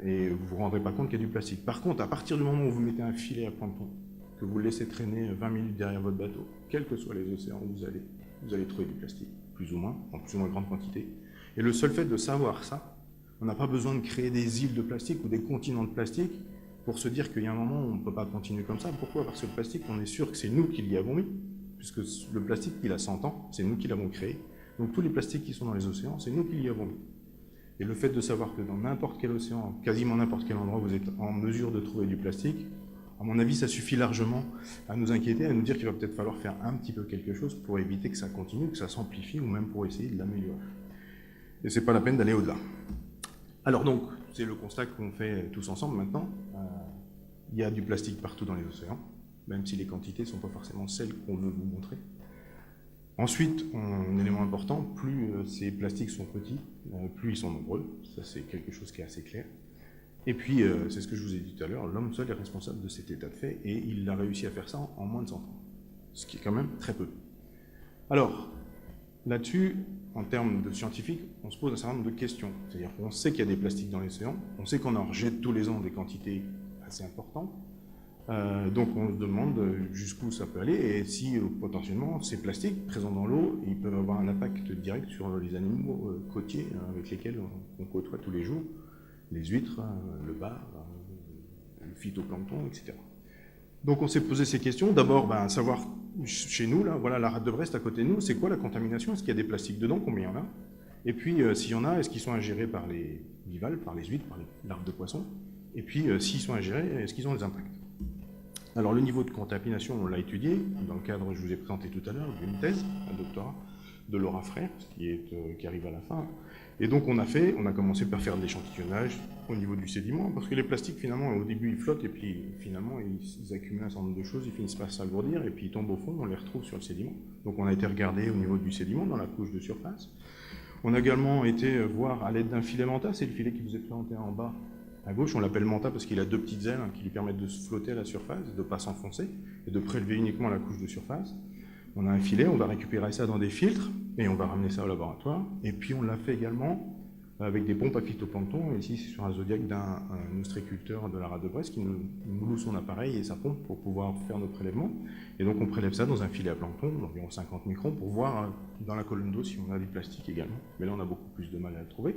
Speaker 1: Et vous ne vous rendrez pas compte qu'il y a du plastique. Par contre, à partir du moment où vous mettez un filet à plancton, que vous le laissez traîner 20 minutes derrière votre bateau, quels que soient les océans où vous allez trouver du plastique, plus ou moins, en plus ou moins grande quantité. Et le seul fait de savoir ça, on n'a pas besoin de créer des îles de plastique ou des continents de plastique pour se dire qu'il y a un moment où on ne peut pas continuer comme ça. Pourquoi? Parce que le plastique, on est sûr que c'est nous qui l'y avons mis, puisque le plastique, il a 100 ans, c'est nous qui l'avons créé. Donc tous les plastiques qui sont dans les océans, c'est nous qui l'y avons mis. Et le fait de savoir que dans n'importe quel océan, quasiment n'importe quel endroit, vous êtes en mesure de trouver du plastique, à mon avis, ça suffit largement à nous inquiéter, à nous dire qu'il va peut-être falloir faire un petit peu quelque chose pour éviter que ça continue, que ça s'amplifie, ou même pour essayer de l'améliorer. et c'est pas la peine d'aller au-delà. Alors donc, c'est le constat qu'on fait tous ensemble maintenant. Il y a du plastique partout dans les océans, même si les quantités ne sont pas forcément celles qu'on veut vous montrer. Ensuite, un élément important, plus ces plastiques sont petits, plus ils sont nombreux. Ça, c'est quelque chose qui est assez clair. Et puis, c'est ce que je vous ai dit tout à l'heure, l'homme seul est responsable de cet état de fait, et il a réussi à faire ça en moins de 100 ans, ce qui est quand même très peu. Alors, là-dessus, en termes de scientifiques, on se pose un certain nombre de questions. C'est-à-dire qu'on sait qu'il y a des plastiques dans l'océan, on sait qu'on en rejette tous les ans des quantités assez importantes, donc on se demande jusqu'où ça peut aller, et si potentiellement ces plastiques présents dans l'eau, ils peuvent avoir un impact direct sur les animaux côtiers avec lesquels on côtoie tous les jours, les huîtres, le bar, le phytoplancton, etc. Donc on s'est posé ces questions. D'abord, savoir chez nous, là, voilà la rade de Brest à côté de nous, c'est quoi la contamination? Est-ce qu'il y a des plastiques dedans? Combien il y en a? Et puis, s'il y en a, est-ce qu'ils sont ingérés par les bivalves, par les huîtres, par les larves de poissons? Et puis, s'ils sont ingérés, est-ce qu'ils ont des impacts? Alors, le niveau de contamination, on l'a étudié dans le cadre, je vous ai présenté tout à l'heure, d'une thèse, un doctorat de Laura Frère, qui arrive à la fin. Et donc, on a commencé par faire de l'échantillonnage au niveau du sédiment, parce que les plastiques, finalement, au début, ils flottent, et puis, finalement, ils accumulent un certain nombre de choses, ils finissent par s'alourdir, et puis ils tombent au fond, on les retrouve sur le sédiment. Donc, on a été regarder au niveau du sédiment, dans la couche de surface. On a également été voir à l'aide d'un filet manta, c'est le filet qui vous est présenté en bas à gauche, on l'appelle manta parce qu'il a deux petites ailes qui lui permettent de se flotter à la surface, de ne pas s'enfoncer, et de prélever uniquement la couche de surface. On a un filet, on va récupérer ça dans des filtres, et on va ramener ça au laboratoire. Et puis on l'a fait également avec des pompes à phytoplancton. Ici, c'est sur un zodiac d'un ostréiculteur de la rade de Brest qui nous loue son appareil et sa pompe pour pouvoir faire nos prélèvements. Et donc on prélève ça dans un filet à plancton d'environ 50 microns pour voir dans la colonne d'eau si on a du plastique également. Mais là, on a beaucoup plus de mal à le trouver.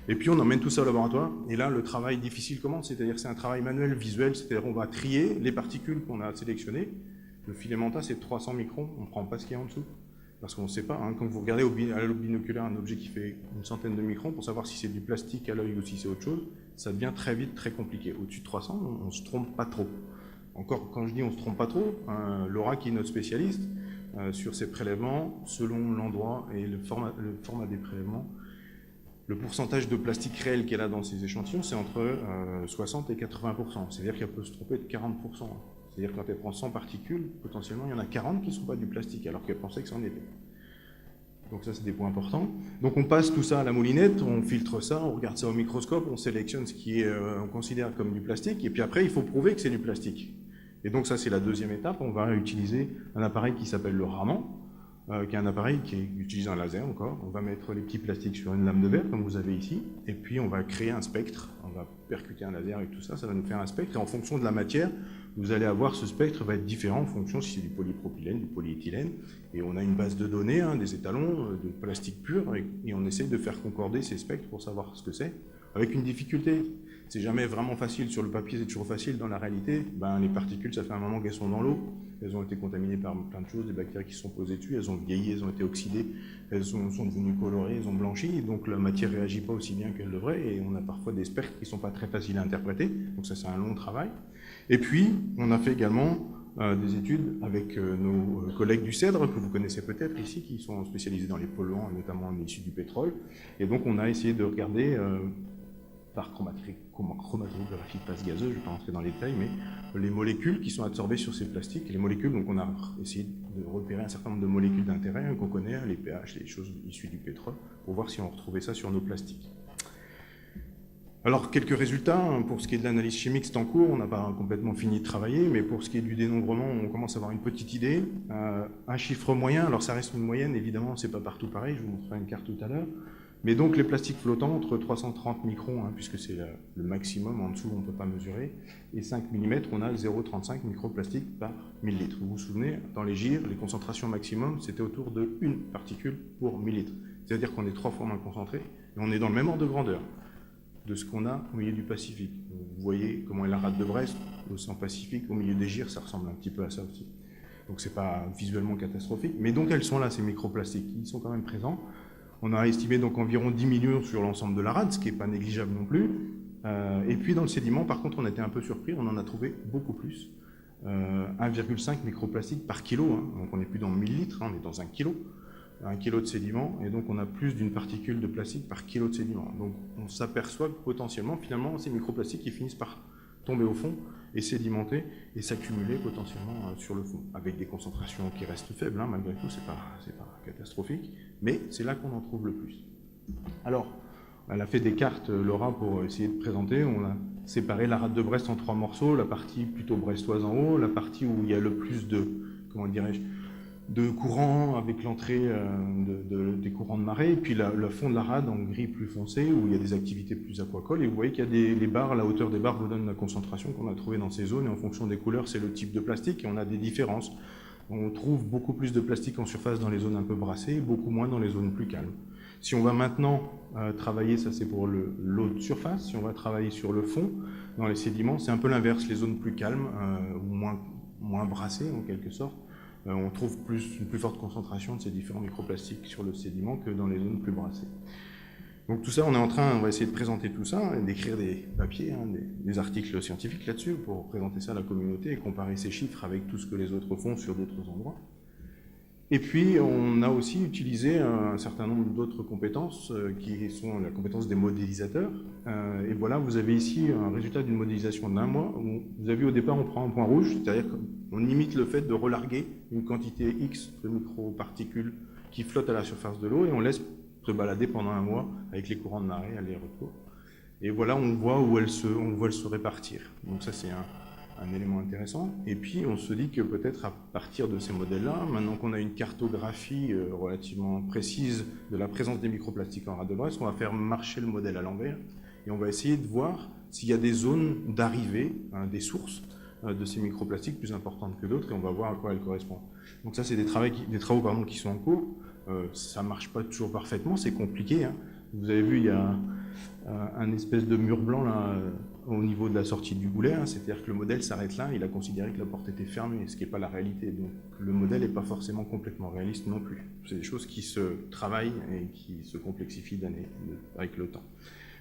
Speaker 1: Et puis on emmène tout ça au laboratoire. Et là, le travail difficile commence, c'est-à-dire c'est un travail manuel, visuel, c'est-à-dire on va trier les particules qu'on a sélectionnées. Le filet manta, c'est 300 microns, on ne prend pas ce qu'il y a en dessous. Parce qu'on ne sait pas, quand vous regardez à l'aube binoculaire un objet qui fait une centaine de microns, pour savoir si c'est du plastique à l'œil ou si c'est autre chose, ça devient très vite très compliqué. Au-dessus de 300, on ne se trompe pas trop. Encore, quand je dis on ne se trompe pas trop, Laura, qui est notre spécialiste, sur ces prélèvements, selon l'endroit et le format des prélèvements, le pourcentage de plastique réel qu'elle a dans ces échantillons, c'est entre 60 et 80%. C'est-à-dire qu'elle peut se tromper de 40%. C'est-à-dire que quand elle prend 100 particules, potentiellement, il y en a 40 qui ne sont pas du plastique, alors qu'elle pensait que c'en était. Donc ça, c'est des points importants. Donc on passe tout ça à la moulinette, on filtre ça, on regarde ça au microscope, on sélectionne ce qui est, on considère comme du plastique, et puis après, il faut prouver que c'est du plastique. Et donc ça, c'est la deuxième étape. On va utiliser un appareil qui s'appelle le Raman, qui est un appareil qui utilise un laser encore. On va mettre les petits plastiques sur une lame de verre, comme vous avez ici, et puis on va créer un spectre. On va percuter un laser avec tout ça, ça va nous faire un spectre, et en fonction de la matière, vous allez avoir, ce spectre va être différent en fonction si c'est du polypropylène, du polyéthylène, et on a une base de données, des étalons de plastique pur, et on essaie de faire concorder ces spectres pour savoir ce que c'est, avec une difficulté. C'est jamais vraiment facile sur le papier, c'est toujours facile dans la réalité. Les particules, ça fait un moment qu'elles sont dans l'eau, elles ont été contaminées par plein de choses, des bactéries qui se sont posées dessus, elles ont vieilli, elles ont été oxydées, elles sont devenues colorées, elles ont blanchi, donc la matière ne réagit pas aussi bien qu'elle devrait, et on a parfois des spectres qui ne sont pas très faciles à interpréter, donc ça c'est un long travail. Et puis, on a fait également des études avec nos collègues du CEDRE, que vous connaissez peut-être ici, qui sont spécialisés dans les polluants, notamment issus du pétrole, et donc on a essayé de regarder par chromatographie de phase gazeuse, je ne vais pas rentrer dans les détails, mais les molécules qui sont absorbées sur ces plastiques. Et les molécules, donc on a essayé de repérer un certain nombre de molécules d'intérêt qu'on connaît, les pH, les choses issues du pétrole, pour voir si on retrouvait ça sur nos plastiques. Alors, quelques résultats. Pour ce qui est de l'analyse chimique, c'est en cours, on n'a pas complètement fini de travailler, mais pour ce qui est du dénombrement, on commence à avoir une petite idée. Un chiffre moyen, alors ça reste une moyenne, évidemment, c'est pas partout pareil, je vous montrerai une carte tout à l'heure. Mais donc les plastiques flottants entre 330 microns, puisque c'est le maximum, en dessous on ne peut pas mesurer, et 5 mm, on a 0,35 microplastiques par 1000 litres. Vous vous souvenez, dans les GIR, les concentrations maximum, c'était autour de 1 particule pour 1000 litres. C'est-à-dire qu'on est 3 fois moins concentré, et on est dans le même ordre de grandeur de ce qu'on a au milieu du Pacifique. Vous voyez comment est la rade de Brest, l'océan Pacifique, au milieu des GIR, ça ressemble un petit peu à ça aussi. Donc c'est pas visuellement catastrophique, mais donc elles sont là, ces microplastiques, ils sont quand même présents. On a estimé donc environ 10 millions sur l'ensemble de la rade, ce qui n'est pas négligeable non plus. Et puis dans le sédiment, par contre, on a été un peu surpris, on en a trouvé beaucoup plus. 1,5 microplastique par kilo, donc on n'est plus dans 1000 litres, on est dans 1 kilo. 1 kg de sédiment, et donc on a plus d'une particule de plastique par kilo de sédiment. Donc on s'aperçoit que potentiellement, finalement, ces microplastiques ils finissent par tomber au fond et sédimenter et s'accumuler potentiellement sur le fond, avec des concentrations qui restent faibles, hein, malgré tout, c'est pas catastrophique, mais c'est là qu'on en trouve le plus. Alors, elle a fait des cartes, Laura, pour essayer de présenter. On a séparé la rade de Brest en 3 morceaux, la partie plutôt brestoise en haut, la partie où il y a le plus de, comment dirais-je, de courants avec l'entrée des courants de marée, et puis le fond de la rade en gris plus foncé, où il y a des activités plus aquacoles, et vous voyez qu'il y a les barres, la hauteur des barres vous donne la concentration qu'on a trouvée dans ces zones, et en fonction des couleurs, c'est le type de plastique, et on a des différences. On trouve beaucoup plus de plastique en surface dans les zones un peu brassées, beaucoup moins dans les zones plus calmes. Si on va maintenant travailler, ça c'est pour l'eau de surface, si on va travailler sur le fond, dans les sédiments, c'est un peu l'inverse, les zones plus calmes, ou moins brassées en quelque sorte, on trouve une plus forte concentration de ces différents microplastiques sur le sédiment que dans les zones plus brassées. Donc tout ça, on va essayer de présenter tout ça, et d'écrire des papiers, hein, des articles scientifiques là-dessus, pour présenter ça à la communauté et comparer ces chiffres avec tout ce que les autres font sur d'autres endroits. Et puis, on a aussi utilisé un certain nombre d'autres compétences qui sont la compétence des modélisateurs. Et voilà, vous avez ici un résultat d'une modélisation d'1 mois. Où vous avez vu, au départ, on prend un point rouge, c'est-à-dire qu'on imite le fait de relarguer une quantité X de microparticules qui flottent à la surface de l'eau et on laisse se balader pendant 1 mois avec les courants de marée, aller-retour. Et voilà, on voit où elles se répartir. Donc ça, c'est un élément intéressant. Et puis, on se dit que peut-être à partir de ces modèles-là, maintenant qu'on a une cartographie relativement précise de la présence des microplastiques en rade de Brest, on va faire marcher le modèle à l'envers et on va essayer de voir s'il y a des zones d'arrivée, hein, des sources de ces microplastiques plus importantes que d'autres et on va voir à quoi elles correspondent. Donc ça, c'est des travaux qui sont en cours. Ça ne marche pas toujours parfaitement, c'est compliqué, hein. Vous avez vu, il y a un espèce de mur blanc là, au niveau de la sortie du goulet, hein, c'est-à-dire que le modèle s'arrête là, il a considéré que la porte était fermée, ce qui n'est pas la réalité. Donc le modèle n'est pas forcément complètement réaliste non plus. C'est des choses qui se travaillent et qui se complexifient avec le temps.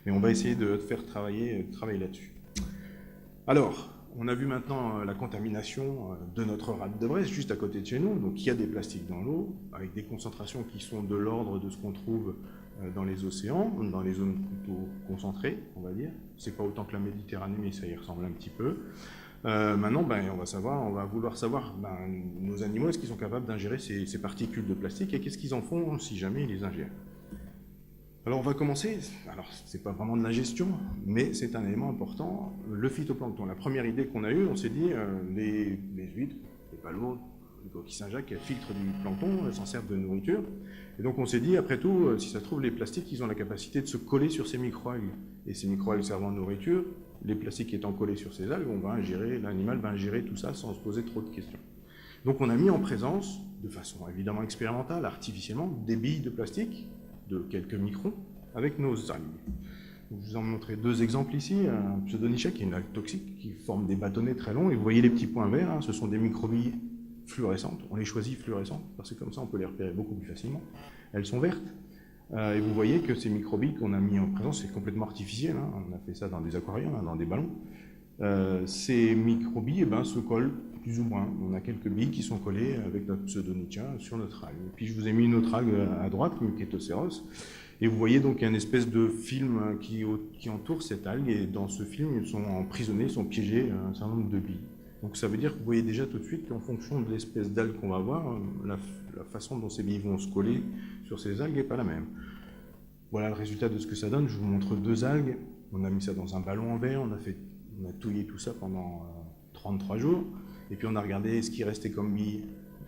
Speaker 1: Mais on va essayer de faire travailler là-dessus. Alors, on a vu maintenant la contamination de notre rade de Brest, juste à côté de chez nous. Donc il y a des plastiques dans l'eau, avec des concentrations qui sont de l'ordre de ce qu'on trouve dans les océans, dans les zones plutôt concentrées, on va dire. C'est pas autant que la Méditerranée, mais ça y ressemble un petit peu. Maintenant, on va vouloir savoir, nos animaux, est-ce qu'ils sont capables d'ingérer ces particules de plastique et qu'est-ce qu'ils en font si jamais ils les ingèrent. Alors on va commencer, alors c'est pas vraiment de la gestion, mais c'est un élément important, le phytoplancton. La première idée qu'on a eue, on s'est dit, les huîtres, les palomos, les coquilles Saint-Jacques, elles filtrent du plancton, elles s'en servent de nourriture. Et donc on s'est dit, après tout, si ça se trouve, les plastiques, ils ont la capacité de se coller sur ces microalgues. Et ces microalgues servant de nourriture, les plastiques étant collés sur ces algues, l'animal va ingérer tout ça sans se poser trop de questions. Donc on a mis en présence, de façon évidemment expérimentale, artificiellement, des billes de plastique de quelques microns avec nos algues. Je vous en montrer 2 exemples ici. Un pseudonychia qui est une algue toxique qui forme des bâtonnets très longs. Et vous voyez les petits points verts, hein, ce sont des microbilles fluorescentes. On les choisit fluorescentes parce que comme ça on peut les repérer beaucoup plus facilement. Elles sont vertes. Et vous voyez que ces microbilles qu'on a mis en présence, c'est complètement artificiel. Hein. On a fait ça dans des aquariums, hein, dans des ballons. Ces microbilles se collent plus ou moins. On a quelques billes qui sont collées avec notre pseudonychia sur notre algue. Et puis je vous ai mis une autre algue à droite, Mycetoceros. Et vous voyez donc un espèce de film qui entoure cette algue. Et dans ce film, ils sont emprisonnés, ils sont piégés un certain nombre de billes. Donc ça veut dire que vous voyez déjà tout de suite qu'en fonction de l'espèce d'algue qu'on va avoir, la façon dont ces billes vont se coller sur ces algues n'est pas la même. Voilà le résultat de ce que ça donne. Je vous montre 2 algues. On a mis ça dans un ballon en verre. On a touillé tout ça pendant 33 jours. Et puis on a regardé ce qui restait comme billes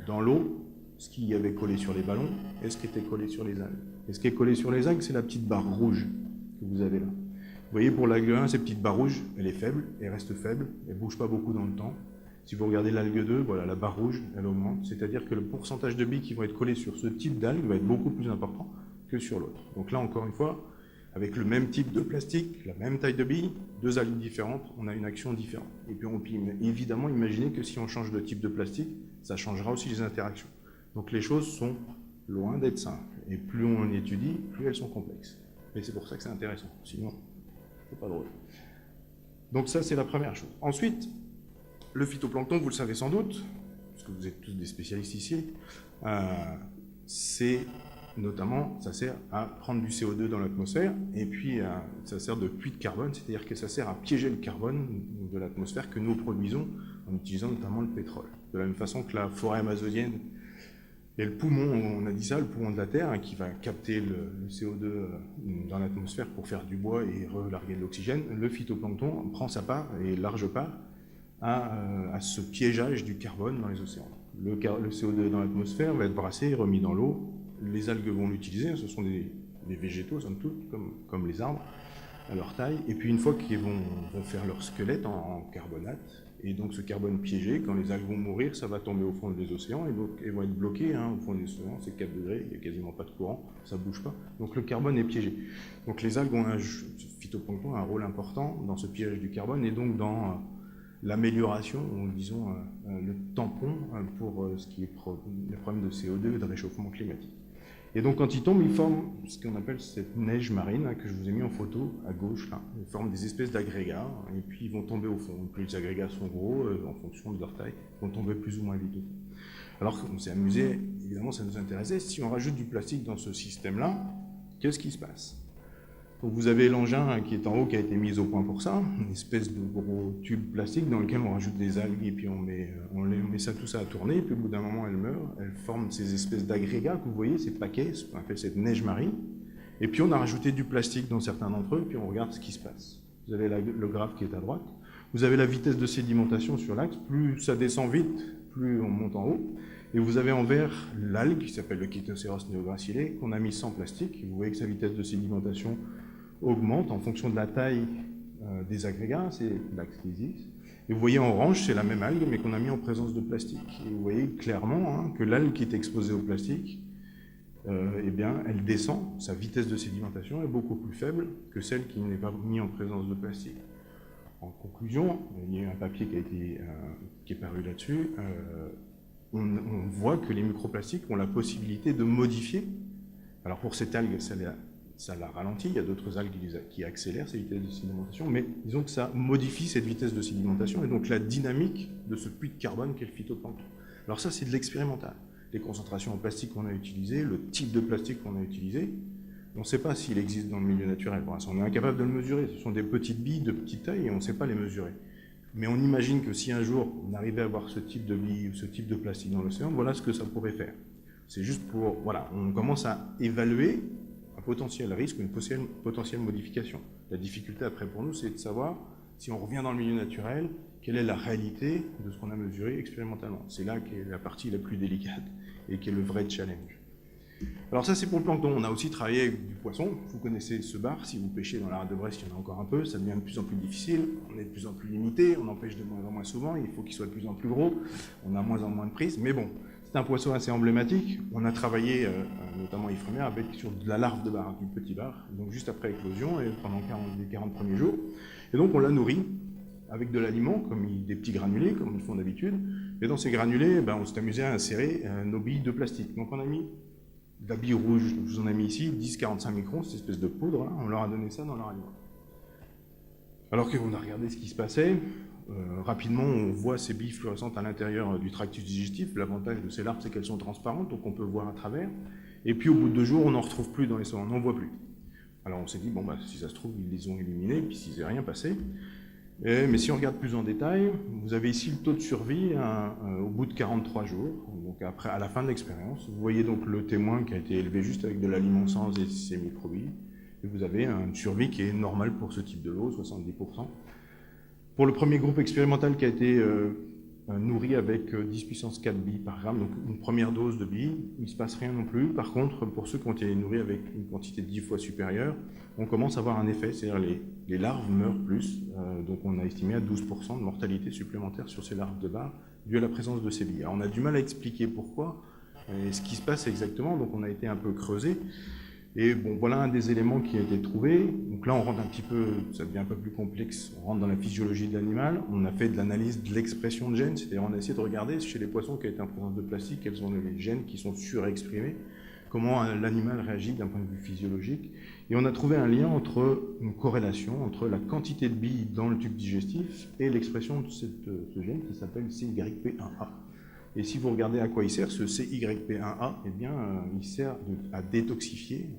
Speaker 1: dans l'eau, ce qui y avait collé sur les ballons, et ce qui était collé sur les algues. Et ce qui est collé sur les algues, c'est la petite barre rouge que vous avez là. Vous voyez, pour l'algue 1, cette petite barre rouge, elle est faible, elle reste faible, elle ne bouge pas beaucoup dans le temps. Si vous regardez l'algue 2, voilà, la barre rouge, elle augmente, c'est-à-dire que le pourcentage de billes qui vont être collées sur ce type d'algue va être beaucoup plus important que sur l'autre. Donc là, encore une fois, avec le même type de plastique, la même taille de billes, 2 algues différentes, on a une action différente. Et puis on peut évidemment imaginer que si on change de type de plastique, ça changera aussi les interactions. Donc les choses sont loin d'être simples. Et plus on les étudie, plus elles sont complexes. Mais c'est pour ça que c'est intéressant. Sinon, c'est pas drôle. Donc ça, c'est la première chose. Ensuite, le phytoplancton, vous le savez sans doute, parce que vous êtes tous des spécialistes ici, c'est notamment, ça sert à prendre du CO2 dans l'atmosphère, et puis ça sert de puits de carbone, c'est-à-dire que ça sert à piéger le carbone de l'atmosphère que nous produisons en utilisant notamment le pétrole. De la même façon que la forêt amazonienne et le poumon, on a dit ça, le poumon de la Terre, hein, qui va capter le CO2 dans l'atmosphère pour faire du bois et relarguer de l'oxygène, le phytoplancton prend sa part, et large part, à ce piégeage du carbone dans les océans. Le CO2 dans l'atmosphère va être brassé et remis dans l'eau. Les algues vont l'utiliser, ce sont des végétaux, somme toute, comme les arbres, à leur taille. Et puis une fois qu'ils vont faire leur squelette en carbonate, et donc ce carbone piégé, quand les algues vont mourir, ça va tomber au fond des océans, et donc elles vont être bloquées au fond des océans, c'est 4 degrés, il n'y a quasiment pas de courant, ça ne bouge pas. Donc le carbone est piégé. Donc les algues ont phytoplancton a un rôle important dans ce piège du carbone, et donc dans l'amélioration, ou disons le tampon pour ce qui est le problème de CO2 et de réchauffement climatique. Et donc quand ils tombent, ils forment ce qu'on appelle cette neige marine, que je vous ai mis en photo à gauche, là. Ils forment des espèces d'agrégats, et puis ils vont tomber au fond. Plus les agrégats sont gros, en fonction de leur taille, ils vont tomber plus ou moins vite au fond. Alors on s'est amusé, évidemment ça nous intéressait, si on rajoute du plastique dans ce système-là, qu'est-ce qui se passe? Donc vous avez l'engin qui est en haut, qui a été mis au point pour ça, une espèce de gros tube plastique dans lequel on rajoute des algues, et puis on met tout ça à tourner, et puis au bout d'un moment elle meurt, elle forme ces espèces d'agrégats que vous voyez, ces paquets, ce qu'on appelle cette neige marine, et puis on a rajouté du plastique dans certains d'entre eux, puis on regarde ce qui se passe. Vous avez le graphe qui est à droite, vous avez la vitesse de sédimentation sur l'axe, plus ça descend vite, plus on monte en haut, et vous avez en vert l'algue qui s'appelle le Chytoceros neogracile, qu'on a mis sans plastique, vous voyez que sa vitesse de sédimentation augmente en fonction de la taille des agrégats, c'est l'axe Lysis. Et vous voyez en orange, c'est la même algue, mais qu'on a mis en présence de plastique. Et vous voyez clairement que l'algue qui est exposée au plastique, eh bien, elle descend, sa vitesse de sédimentation est beaucoup plus faible que celle qui n'est pas mise en présence de plastique. En conclusion, il y a eu un papier qui est paru là-dessus, on voit que les microplastiques ont la possibilité de modifier. Alors pour cette algue, ça la ralentit, il y a d'autres algues qui accélèrent ces vitesses de sédimentation, mais disons que ça modifie cette vitesse de sédimentation et donc la dynamique de ce puits de carbone qu'est le phytoplancton. Alors ça, c'est de l'expérimental. Les concentrations en plastique qu'on a utilisées, le type de plastique qu'on a utilisé, on ne sait pas s'il existe dans le milieu naturel. Pour l'instant, on est incapable de le mesurer. Ce sont des petites billes de petite taille et on ne sait pas les mesurer. Mais on imagine que si un jour on arrivait à avoir ce type de billes ou ce type de plastique dans l'océan, voilà ce que ça pourrait faire. C'est juste pour... Voilà, on commence à évaluer un potentiel risque ou une potentielle modification. La difficulté après pour nous, c'est de savoir, si on revient dans le milieu naturel, quelle est la réalité de ce qu'on a mesuré expérimentalement. C'est là qu'est la partie la plus délicate et qui est le vrai challenge. Alors ça, c'est pour le plancton. On a aussi travaillé avec du poisson. Vous connaissez ce bar, si vous pêchez dans la rade de Brest, il y en a encore un peu, ça devient de plus en plus difficile, on est de plus en plus limité, on en pêche de moins en moins souvent, il faut qu'il soit de plus en plus gros, on a moins en moins de prises, mais bon, c'est un poisson assez emblématique. On a travaillé, notamment Ifremer, avec sur de la larve de bar, du petit bar, donc juste après éclosion, et pendant les 40 premiers jours. Et donc on l'a nourri avec de l'aliment, comme des petits granulés, comme ils font d'habitude. Et dans ces granulés, on s'est amusé à insérer nos billes de plastique. Donc on a mis de la bille rouge, je vous en ai mis ici, 10-45 microns, cette espèce de poudre, là, on leur a donné ça dans leur aliment. Alors qu'on a regardé ce qui se passait, rapidement on voit ces billes fluorescentes à l'intérieur du tractus digestif. L'avantage de ces larves, c'est qu'elles sont transparentes, donc on peut voir à travers. Et puis au bout de 2 jours, on n'en retrouve plus dans les sols, on n'en voit plus. Alors on s'est dit, si ça se trouve, ils les ont éliminés, puis s'il n'est rien passé. Mais si on regarde plus en détail, vous avez ici le taux de survie au bout de 43 jours, donc après, à la fin de l'expérience. Vous voyez donc le témoin qui a été élevé juste avec de l'aliment sans et ses microbilles. Et vous avez une survie qui est normale pour ce type de lot, 70%. Pour le premier groupe expérimental qui a été nourri avec 10 puissance 4 billes par gramme, donc une première dose de billes, il ne se passe rien non plus. Par contre, pour ceux qui ont été nourris avec une quantité 10 fois supérieure, on commence à avoir un effet, c'est-à-dire les larves meurent plus, donc on a estimé à 12% de mortalité supplémentaire sur ces larves de bar dû à la présence de ces billes. Alors on a du mal à expliquer pourquoi et ce qui se passe exactement, donc on a été un peu creusé. Et bon, voilà un des éléments qui a été trouvé. Donc là, on rentre un petit peu, ça devient un peu plus complexe, on rentre dans la physiologie de l'animal. On a fait de l'analyse de l'expression de gènes, c'est-à-dire on a essayé de regarder chez les poissons qui étaient en présence de plastique, quels sont les gènes qui sont surexprimés, comment l'animal réagit d'un point de vue physiologique. Et on a trouvé un lien une corrélation entre la quantité de billes dans le tube digestif et l'expression de ce gène qui s'appelle CYP1A. Et si vous regardez à quoi il sert, ce CYP1A, eh bien, il sert à détoxifier.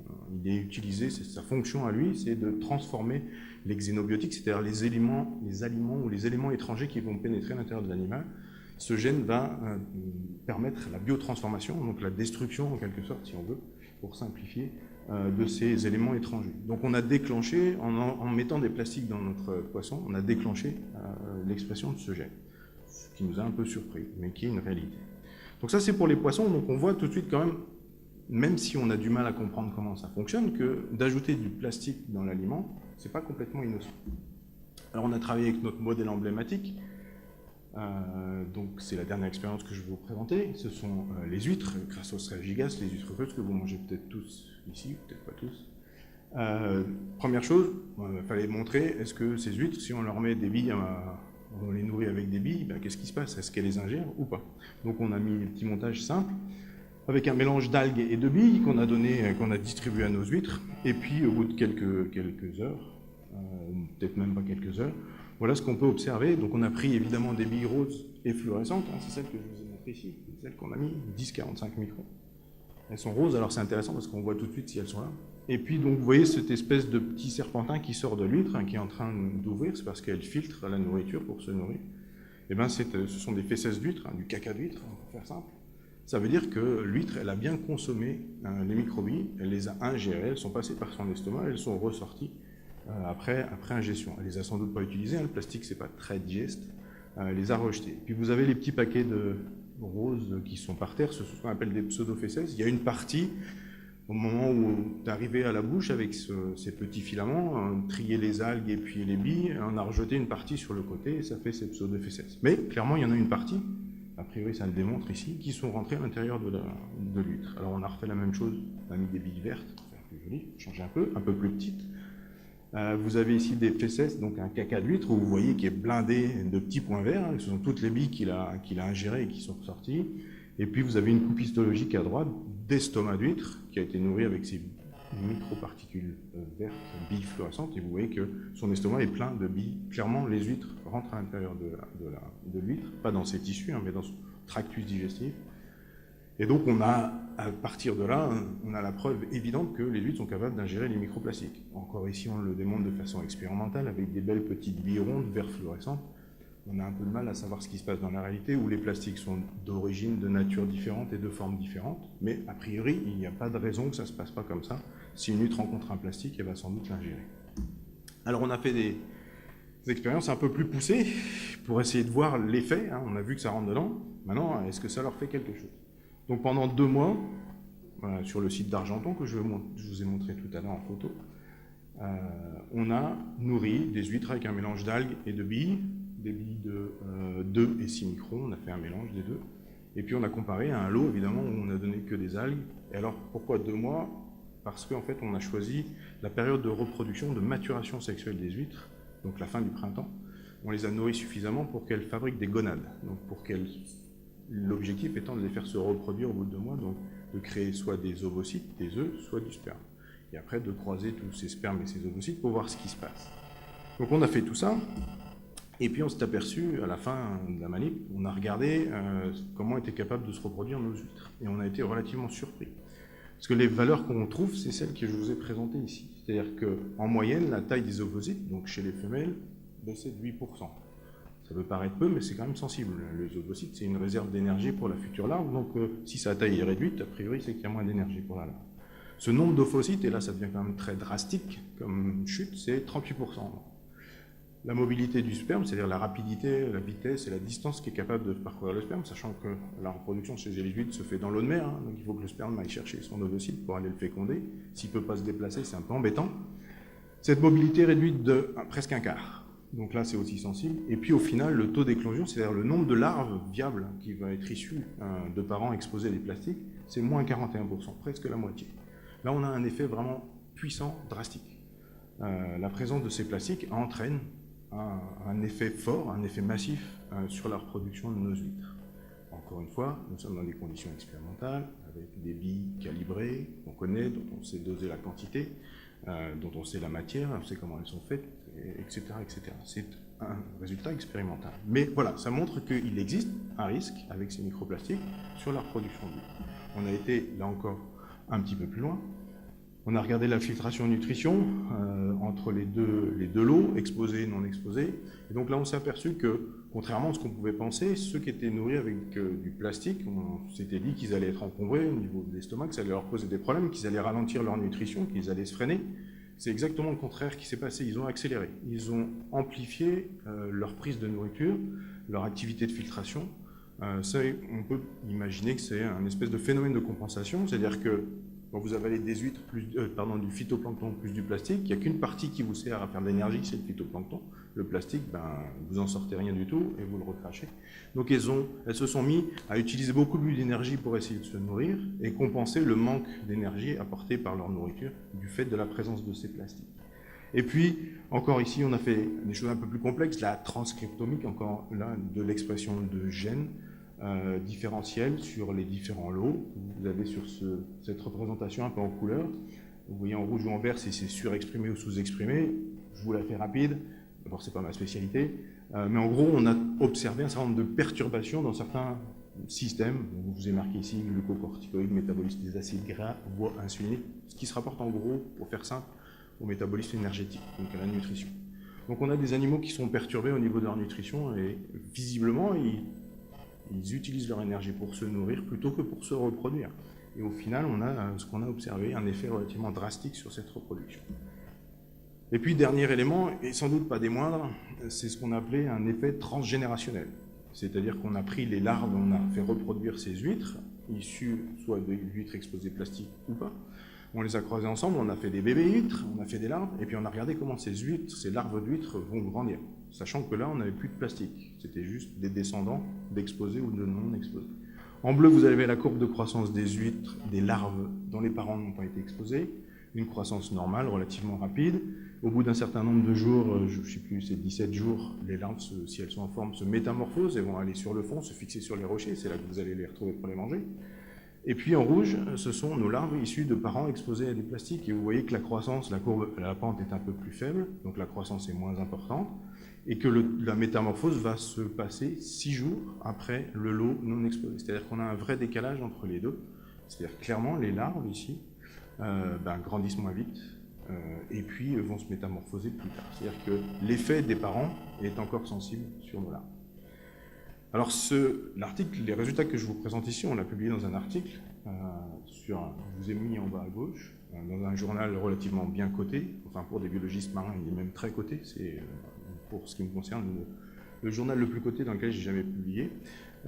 Speaker 1: Il est utilisé, sa fonction à lui, c'est de transformer les xénobiotiques, c'est-à-dire les aliments ou les éléments étrangers qui vont pénétrer à l'intérieur de l'animal. Ce gène va permettre la biotransformation, donc la destruction en quelque sorte, si on veut, pour simplifier, de ces éléments étrangers. Donc on a déclenché, en mettant des plastiques dans notre poisson, on a déclenché l'expression de ce gène, ce qui nous a un peu surpris, mais qui est une réalité. Donc ça c'est pour les poissons, donc on voit tout de suite quand même si on a du mal à comprendre comment ça fonctionne, que d'ajouter du plastique dans l'aliment, c'est pas complètement innocent. Alors on a travaillé avec notre modèle emblématique, donc c'est la dernière expérience que je vais vous présenter, ce sont les huîtres, grâce au gigas, les huîtres russes que vous mangez peut-être tous ici, peut-être pas tous. Première chose, il fallait montrer, est-ce que ces huîtres, si on leur met des billes, on les nourrit avec des billes, ben, qu'est-ce qui se passe? Est-ce qu'elles les ingèrent ou pas? Donc on a mis un petit montage simple, avec un mélange d'algues et de billes qu'on a distribué à nos huîtres, et puis au bout de quelques heures, peut-être même pas quelques heures, voilà ce qu'on peut observer. Donc on a pris évidemment des billes roses et fluorescentes, c'est celles que je vous ai montrées ici, celles qu'on a mis, 10-45 microns. Elles sont roses, alors c'est intéressant parce qu'on voit tout de suite si elles sont là. Et puis donc vous voyez cette espèce de petit serpentin qui sort de l'huître, qui est en train d'ouvrir, c'est parce qu'elle filtre la nourriture pour se nourrir. Et bien ce sont des fesses d'huître, du caca d'huître, pour faire simple. Ça veut dire que l'huître, elle a bien consommé les microbilles, elle les a ingérées, elles sont passées par son estomac, elles sont ressorties après ingestion. Elle les a sans doute pas utilisées, le plastique c'est pas très digeste, elle les a rejetées. Puis vous avez les petits paquets de roses qui sont par terre, ce qu'on appelle des pseudo-fesses. Il y a une partie, au moment où tu es arrivé à la bouche avec ces petits filaments, trier les algues et puis les billes, on a rejeté une partie sur le côté et ça fait ces pseudo-fesses. Mais clairement il y en a une partie, a priori ça le démontre ici, qui sont rentrés à l'intérieur de l'huître. Alors on a refait la même chose, on a mis des billes vertes pour faire plus joli, changer un peu plus petite. Vous avez ici des fesses, donc un caca d'huître, où vous voyez qu'il est blindé de petits points verts, ce sont toutes les billes qu'il a ingérées et qui sont ressorties. Et puis vous avez une coupe histologique à droite d'estomac d'huître, qui a été nourri avec ces microparticules vertes, billes fluorescentes, et vous voyez que son estomac est plein de billes. Clairement, les huîtres rentrent à l'intérieur de l'huître, pas dans ses tissus, mais dans son tractus digestif. Et donc à partir de là, on a la preuve évidente que les huîtres sont capables d'ingérer les microplastiques. Encore ici, on le démontre de façon expérimentale avec des belles petites billes rondes, vert fluorescentes. On a un peu de mal à savoir ce qui se passe dans la réalité, où les plastiques sont d'origine, de nature différente et de forme différente. Mais a priori, il n'y a pas de raison que ça ne se passe pas comme ça. Si une huître rencontre un plastique, elle va sans doute l'ingérer. Alors on a fait des expériences un peu plus poussées pour essayer de voir l'effet. On a vu que ça rentre dedans. Maintenant, est-ce que ça leur fait quelque chose? Donc pendant 2 mois, sur le site d'Argenton, que je vous ai montré tout à l'heure en photo, on a nourri des huîtres avec un mélange d'algues et de billes, des billes de 2 et 6 microns, on a fait un mélange des deux. Et puis on a comparé à un lot, évidemment, où on a donné que des algues. Et alors, pourquoi 2 mois? Parce qu'en fait, on a choisi la période de reproduction, de maturation sexuelle des huîtres, donc la fin du printemps. On les a nourries suffisamment pour qu'elles fabriquent des gonades, donc l'objectif étant de les faire se reproduire au bout de 2 mois, donc de créer soit des ovocytes, des œufs, soit du sperme. Et après de croiser tous ces spermes et ces ovocytes pour voir ce qui se passe. Donc on a fait tout ça, et puis on s'est aperçu, à la fin de la manip, on a regardé comment étaient capables de se reproduire nos huîtres. Et on a été relativement surpris. Parce que les valeurs qu'on trouve, c'est celles que je vous ai présentées ici. C'est-à-dire qu'en moyenne, la taille des ovocytes, donc chez les femelles, baissait de 8%. Ça peut paraître peu, mais c'est quand même sensible. Les ovocytes, c'est une réserve d'énergie pour la future larve, donc si sa taille est réduite, a priori, c'est qu'il y a moins d'énergie pour la larve. Ce nombre d'ovocytes, et là ça devient quand même très drastique comme chute, c'est 38%. La mobilité du sperme, c'est-à-dire la rapidité, la vitesse et la distance qui est capable de parcourir le sperme, sachant que la reproduction chez les huîtres se fait dans l'eau de mer, donc il faut que le sperme aille chercher son ovocyte pour aller le féconder. S'il ne peut pas se déplacer, c'est un peu embêtant. Cette mobilité est réduite de presque un quart. Donc là, c'est aussi sensible. Et puis au final, le taux d'éclosion, c'est-à-dire le nombre de larves viables qui va être issues de parents exposés à des plastiques, c'est moins 41%, presque la moitié. Là, on a un effet vraiment puissant, drastique. La présence de ces plastiques entraîne un effet fort, un effet massif sur la reproduction de nos huîtres. Encore une fois, nous sommes dans des conditions expérimentales, avec des billes calibrées, qu'on connaît, dont on sait doser la quantité. dont on sait la matière, on sait comment elles sont faites, etc. etc. C'est un résultat expérimental. Mais voilà, ça montre qu'il existe un risque avec ces microplastiques sur la reproduction d'huile. On a été, là encore, un petit peu plus loin. On a regardé la filtration-nutrition entre les deux lots, exposés et non exposés. Et donc là, on s'est aperçu que, contrairement à ce qu'on pouvait penser, ceux qui étaient nourris avec du plastique, on s'était dit qu'ils allaient être encombrés au niveau de l'estomac, que ça allait leur poser des problèmes, qu'ils allaient ralentir leur nutrition, qu'ils allaient se freiner. C'est exactement le contraire qui s'est passé. Ils ont accéléré. Ils ont amplifié leur prise de nourriture, leur activité de filtration. Ça, on peut imaginer que c'est un espèce de phénomène de compensation, c'est-à-dire que quand vous avalez des huîtres, du phytoplancton plus du plastique, il n'y a qu'une partie qui vous sert à faire de l'énergie, c'est le phytoplancton. Le plastique, vous en sortez rien du tout et vous le recrachez. Donc elles se sont mis à utiliser beaucoup plus d'énergie pour essayer de se nourrir et compenser le manque d'énergie apporté par leur nourriture du fait de la présence de ces plastiques. Et puis, encore ici, on a fait des choses un peu plus complexes, la transcriptomique, encore là, de l'expression de gènes différentiels sur les différents lots. Vous avez sur cette représentation un peu en couleur. Vous voyez en rouge ou en vert si c'est surexprimé ou sous-exprimé. Je vous la fais rapide. D'abord, c'est pas ma spécialité. Mais en gros, on a observé un certain nombre de perturbations dans certains systèmes. Je vous ai marqué ici glucocorticoïdes, métabolisme des acides gras, voie insulinique, ce qui se rapporte en gros, pour faire simple, au métabolisme énergétique, donc à la nutrition. Donc on a des animaux qui sont perturbés au niveau de leur nutrition et visiblement, ils utilisent leur énergie pour se nourrir plutôt que pour se reproduire. Et au final, on a ce qu'on a observé, un effet relativement drastique sur cette reproduction. Et puis, dernier élément, et sans doute pas des moindres, c'est ce qu'on a appelé un effet transgénérationnel. C'est-à-dire qu'on a pris les larves, on a fait reproduire ces huîtres, issues soit d'huîtres exposées plastiques ou pas. On les a croisées ensemble, on a fait des bébés huîtres, on a fait des larves, et puis on a regardé comment ces larves d'huîtres vont grandir, sachant que là, on n'avait plus de plastique. C'était juste des descendants d'exposés ou de non exposés. En bleu, vous avez la courbe de croissance des huîtres, des larves dont les parents n'ont pas été exposés, une croissance normale, relativement rapide. Au bout d'un certain nombre de jours, je ne sais plus, c'est 17 jours, les larves, si elles sont en forme, se métamorphosent et vont aller sur le fond, se fixer sur les rochers, c'est là que vous allez les retrouver pour les manger. Et puis en rouge, ce sont nos larves issues de parents exposés à des plastiques. Et vous voyez que la croissance, la courbe, la pente est un peu plus faible, donc la croissance est moins importante, et que la métamorphose va se passer 6 jours après le lot non exposé. C'est-à-dire qu'on a un vrai décalage entre les deux. C'est-à-dire clairement, les larves ici grandissent moins vite, et puis vont se métamorphoser plus tard. C'est-à-dire que l'effet des parents est encore sensible sur nos larves. Alors l'article, les résultats que je vous présente ici, on l'a publié dans un article, je vous ai mis en bas à gauche, dans un journal relativement bien coté, enfin pour des biologistes marins, il est même très coté, c'est pour ce qui me concerne le journal le plus coté dans lequel j'ai jamais publié.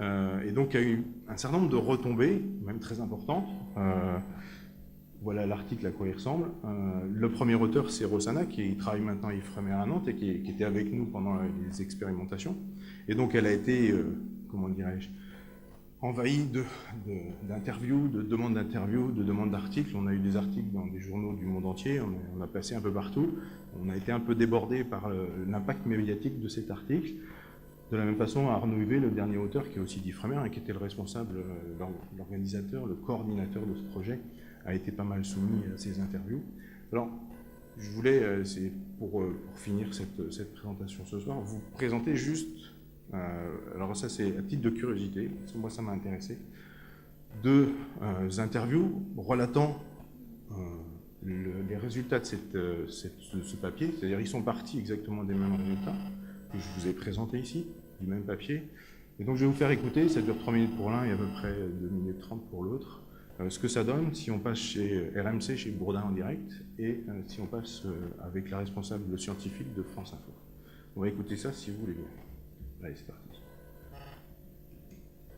Speaker 1: Et donc il y a eu un certain nombre de retombées, même très importantes. Voilà l'article à quoi il ressemble. Le premier auteur, c'est Rossana, qui travaille maintenant à Ifremer à Nantes et qui était avec nous pendant les expérimentations. Et donc elle a été, comment dirais-je, envahie d'interviews, de demandes d'interviews, de demandes d'articles. On a eu des articles dans des journaux du monde entier, on a passé un peu partout. On a été un peu débordé par l'impact médiatique de cet article. De la même façon, Arnaud Huvet, le dernier auteur, qui est aussi d'Ifremer, et qui était le responsable, l'organisateur, le coordinateur de ce projet, a été pas mal soumis à ces interviews. Alors, je voulais, c'est pour finir cette présentation ce soir, vous présenter juste, alors ça c'est à titre de curiosité, parce que moi ça m'a intéressé, 2 interviews relatant les résultats de ce papier, c'est-à-dire ils sont partis exactement des mêmes résultats que je vous ai présentés ici, du même papier. Et donc je vais vous faire écouter, ça dure 3 minutes pour l'un et à peu près 2 minutes 30 pour l'autre. Ce que ça donne si on passe chez RMC, chez Bourdin en direct, et si on passe avec la responsable scientifique de France Info. On va écouter ça si vous voulez. Allez, c'est parti.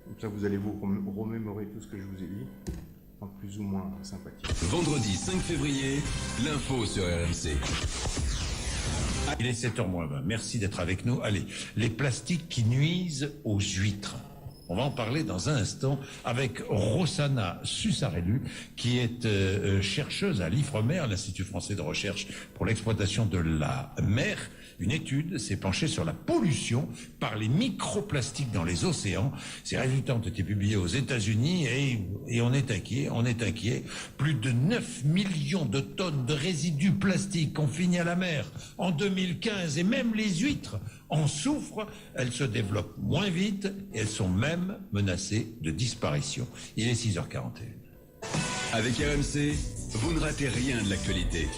Speaker 1: Comme ça, vous allez vous remémorer tout ce que je vous ai dit, en plus ou moins sympathique.
Speaker 3: Vendredi 5 février, l'info sur RMC.
Speaker 4: Il est 7h moins 20. Merci d'être avec nous. Allez, les plastiques qui nuisent aux huîtres.
Speaker 5: On va en parler dans un instant avec Rossana Susarelu, qui est chercheuse à l'IFREMER, l'Institut français de recherche pour l'exploitation de la mer. Une étude s'est penchée sur la pollution par les microplastiques dans les océans. Ces résultats ont été publiés aux États-Unis et on est inquiet. Plus de 9 millions de tonnes de résidus plastiques ont fini à la mer en 2015 et même les huîtres en souffrent. Elles se développent moins vite et elles sont même menacées de disparition. Il est 6h41.
Speaker 3: Avec RMC, vous ne ratez rien de l'actualité.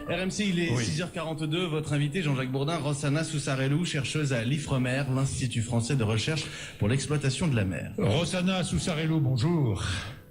Speaker 6: RMC, il est 6h42. Votre invité, Jean-Jacques Bourdin, Rossana Susarelu, chercheuse à l'IFREMER, l'Institut français de recherche pour l'exploitation de la mer.
Speaker 5: Rossana Susarelu, bonjour.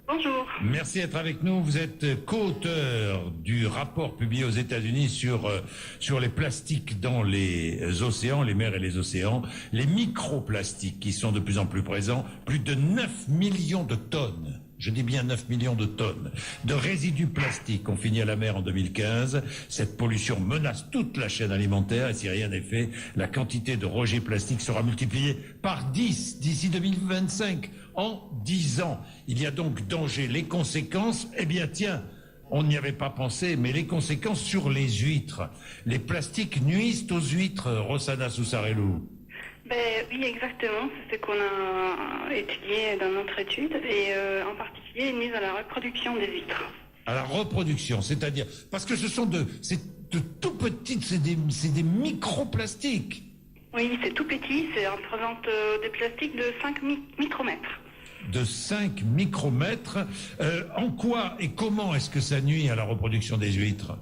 Speaker 7: Bonjour.
Speaker 5: Merci d'être avec nous. Vous êtes co-auteur du rapport publié aux États-Unis sur les plastiques dans les océans, les mers et les océans, les microplastiques qui sont de plus en plus présents, plus de 9 millions de tonnes. Je dis bien 9 millions de tonnes de résidus plastiques ont fini à la mer en 2015. Cette pollution menace toute la chaîne alimentaire et si rien n'est fait, la quantité de rejets plastiques sera multipliée par 10 d'ici 2025. En 10 ans, il y a donc danger. Les conséquences, eh bien tiens, on n'y avait pas pensé, mais les conséquences sur les huîtres. Les plastiques nuisent aux huîtres, Rossana Susarelu.
Speaker 7: Oui, exactement. C'est ce qu'on a étudié dans notre étude et en particulier ils nuisent à la reproduction des huîtres.
Speaker 5: À la reproduction, c'est-à-dire parce que c'est de tout petit, c'est des microplastiques.
Speaker 7: Oui, c'est tout petit. Ça représente des plastiques de 5 micromètres.
Speaker 5: De 5 micromètres. En quoi et comment est-ce que ça nuit à la reproduction des huîtres ?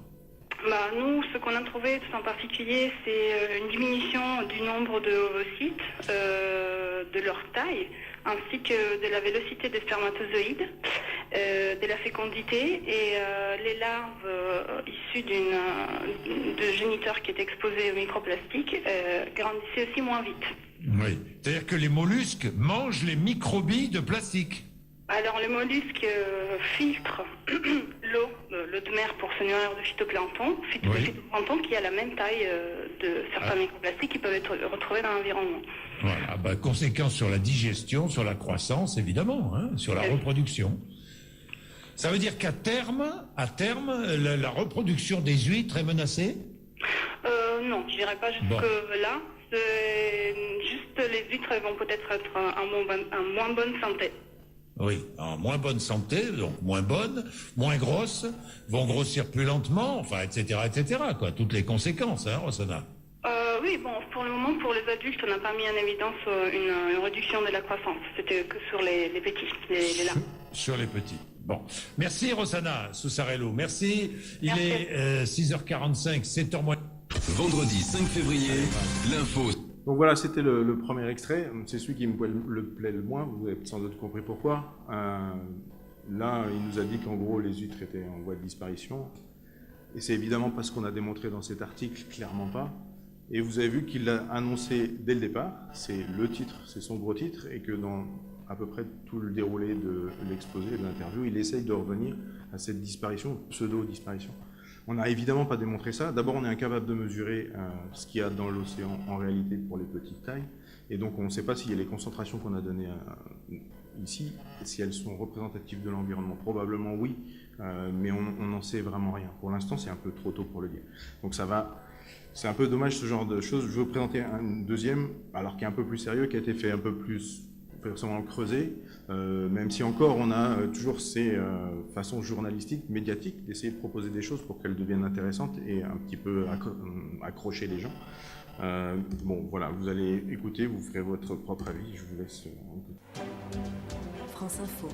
Speaker 7: Nous, ce qu'on a trouvé tout en particulier, c'est une diminution du nombre de ovocytes, de leur taille, ainsi que de la vélocité des spermatozoïdes, de la fécondité et les larves issues de géniteurs qui étaient exposés aux microplastiques grandissaient aussi moins vite.
Speaker 5: Oui, c'est-à-dire que les mollusques mangent les microbilles de plastique.
Speaker 7: Alors les mollusques filtrent l'eau de mer pour se nourrir de phytoplancton, phytoplancton qui a la même taille de certains microplastiques qui peuvent être retrouvés dans l'environnement.
Speaker 5: Voilà, conséquence sur la digestion, sur la croissance évidemment, sur la reproduction. Ça veut dire qu'à terme, la reproduction des huîtres est menacée ?
Speaker 7: Non, je dirais pas jusque-là. Juste les huîtres vont peut-être être en moins bonne santé.
Speaker 5: Oui, en moins bonne santé, donc moins bonnes, moins grosses, vont grossir plus lentement, enfin, etc., quoi. Toutes les conséquences, Rossana.
Speaker 7: Oui, pour le moment, pour les adultes, on n'a pas mis en évidence une réduction de la croissance. C'était que sur les petits, les larves.
Speaker 5: Sur les petits. Bon. Merci, Rossana Susarelu. Merci. Il est 6h45, 7h moins.
Speaker 3: Vendredi 5 février, l'info.
Speaker 1: Donc voilà, c'était le premier extrait. C'est celui qui me plaît le moins. Vous avez sans doute compris pourquoi. Là, il nous a dit qu'en gros, les huîtres étaient en voie de disparition. Et c'est évidemment pas ce qu'on a démontré dans cet article, clairement pas. Et vous avez vu qu'il l'a annoncé dès le départ. C'est le titre, c'est son gros titre. Et que dans à peu près tout le déroulé de l'exposé, de l'interview, il essaye de revenir à cette disparition, pseudo-disparition. On n'a évidemment pas démontré ça. D'abord, on est incapable de mesurer ce qu'il y a dans l'océan en réalité pour les petites tailles. Et donc, on ne sait pas si les concentrations qu'on a données ici, si elles sont représentatives de l'environnement. Probablement oui, mais on n'en sait vraiment rien. Pour l'instant, c'est un peu trop tôt pour le dire. Donc c'est un peu dommage ce genre de choses. Je vais vous présenter un deuxième, alors qui est un peu plus sérieux, qui a été fait un peu plus personnellement creusé, même si encore on a toujours ces façons journalistiques, médiatiques, d'essayer de proposer des choses pour qu'elles deviennent intéressantes et un petit peu accrocher les gens. Voilà, vous allez écouter, vous ferez votre propre avis, je vous laisse
Speaker 8: France Info.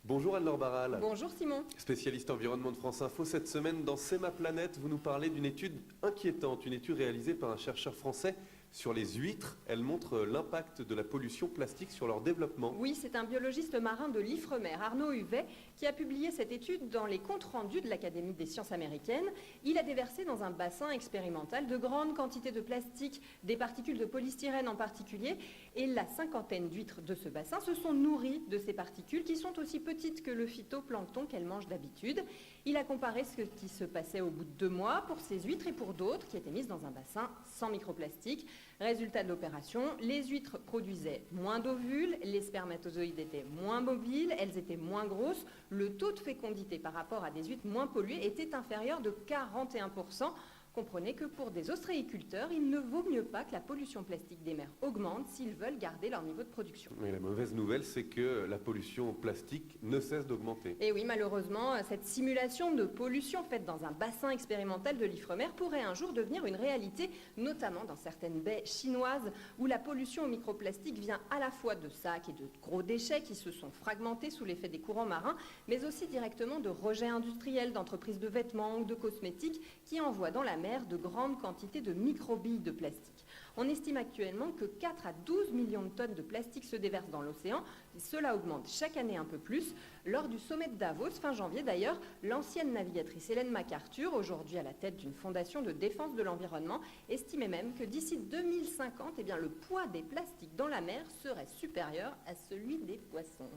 Speaker 9: Bonjour Anne-Laure Barral.
Speaker 8: Bonjour Simon.
Speaker 9: Spécialiste environnement de France Info, cette semaine dans C'est ma planète, vous nous parlez d'une étude inquiétante, une étude réalisée par un chercheur français sur les huîtres. Elle montre l'impact de la pollution plastique sur leur développement.
Speaker 8: Oui, c'est un biologiste marin de l'IFREMER, Arnaud Huvet, qui a publié cette étude dans les comptes rendus de l'Académie des sciences américaines. Il a déversé dans un bassin expérimental de grandes quantités de plastique, des particules de polystyrène en particulier, Et la cinquantaine d'huîtres de ce bassin se sont nourries de ces particules qui sont aussi petites que le phytoplancton qu'elles mangent d'habitude. Il a comparé ce qui se passait au bout de 2 mois pour ces huîtres et pour d'autres qui étaient mises dans un bassin sans microplastique. Résultat de l'opération, les huîtres produisaient moins d'ovules, les spermatozoïdes étaient moins mobiles, elles étaient moins grosses. Le taux de fécondité par rapport à des huîtres moins polluées était inférieur de 41%. Comprenez que pour des ostréiculteurs, il ne vaut mieux pas que la pollution plastique des mers augmente s'ils veulent garder leur niveau de production.
Speaker 9: Et la mauvaise nouvelle, c'est que la pollution plastique ne cesse d'augmenter.
Speaker 8: Et oui, malheureusement, cette simulation de pollution faite dans un bassin expérimental de l'Ifremer pourrait un jour devenir une réalité, notamment dans certaines baies chinoises où la pollution au microplastique vient à la fois de sacs et de gros déchets qui se sont fragmentés sous l'effet des courants marins, mais aussi directement de rejets industriels d'entreprises de vêtements ou de cosmétiques qui envoient dans la mer de grandes quantités de microbilles de plastique. On estime actuellement que 4 à 12 millions de tonnes de plastique se déversent dans l'océan. Cela augmente chaque année un peu plus. Lors du sommet de Davos, fin janvier d'ailleurs, l'ancienne navigatrice Ellen MacArthur, aujourd'hui à la tête d'une fondation de défense de l'environnement, estimait même que d'ici 2050, le poids des plastiques dans la mer serait supérieur à celui des poissons.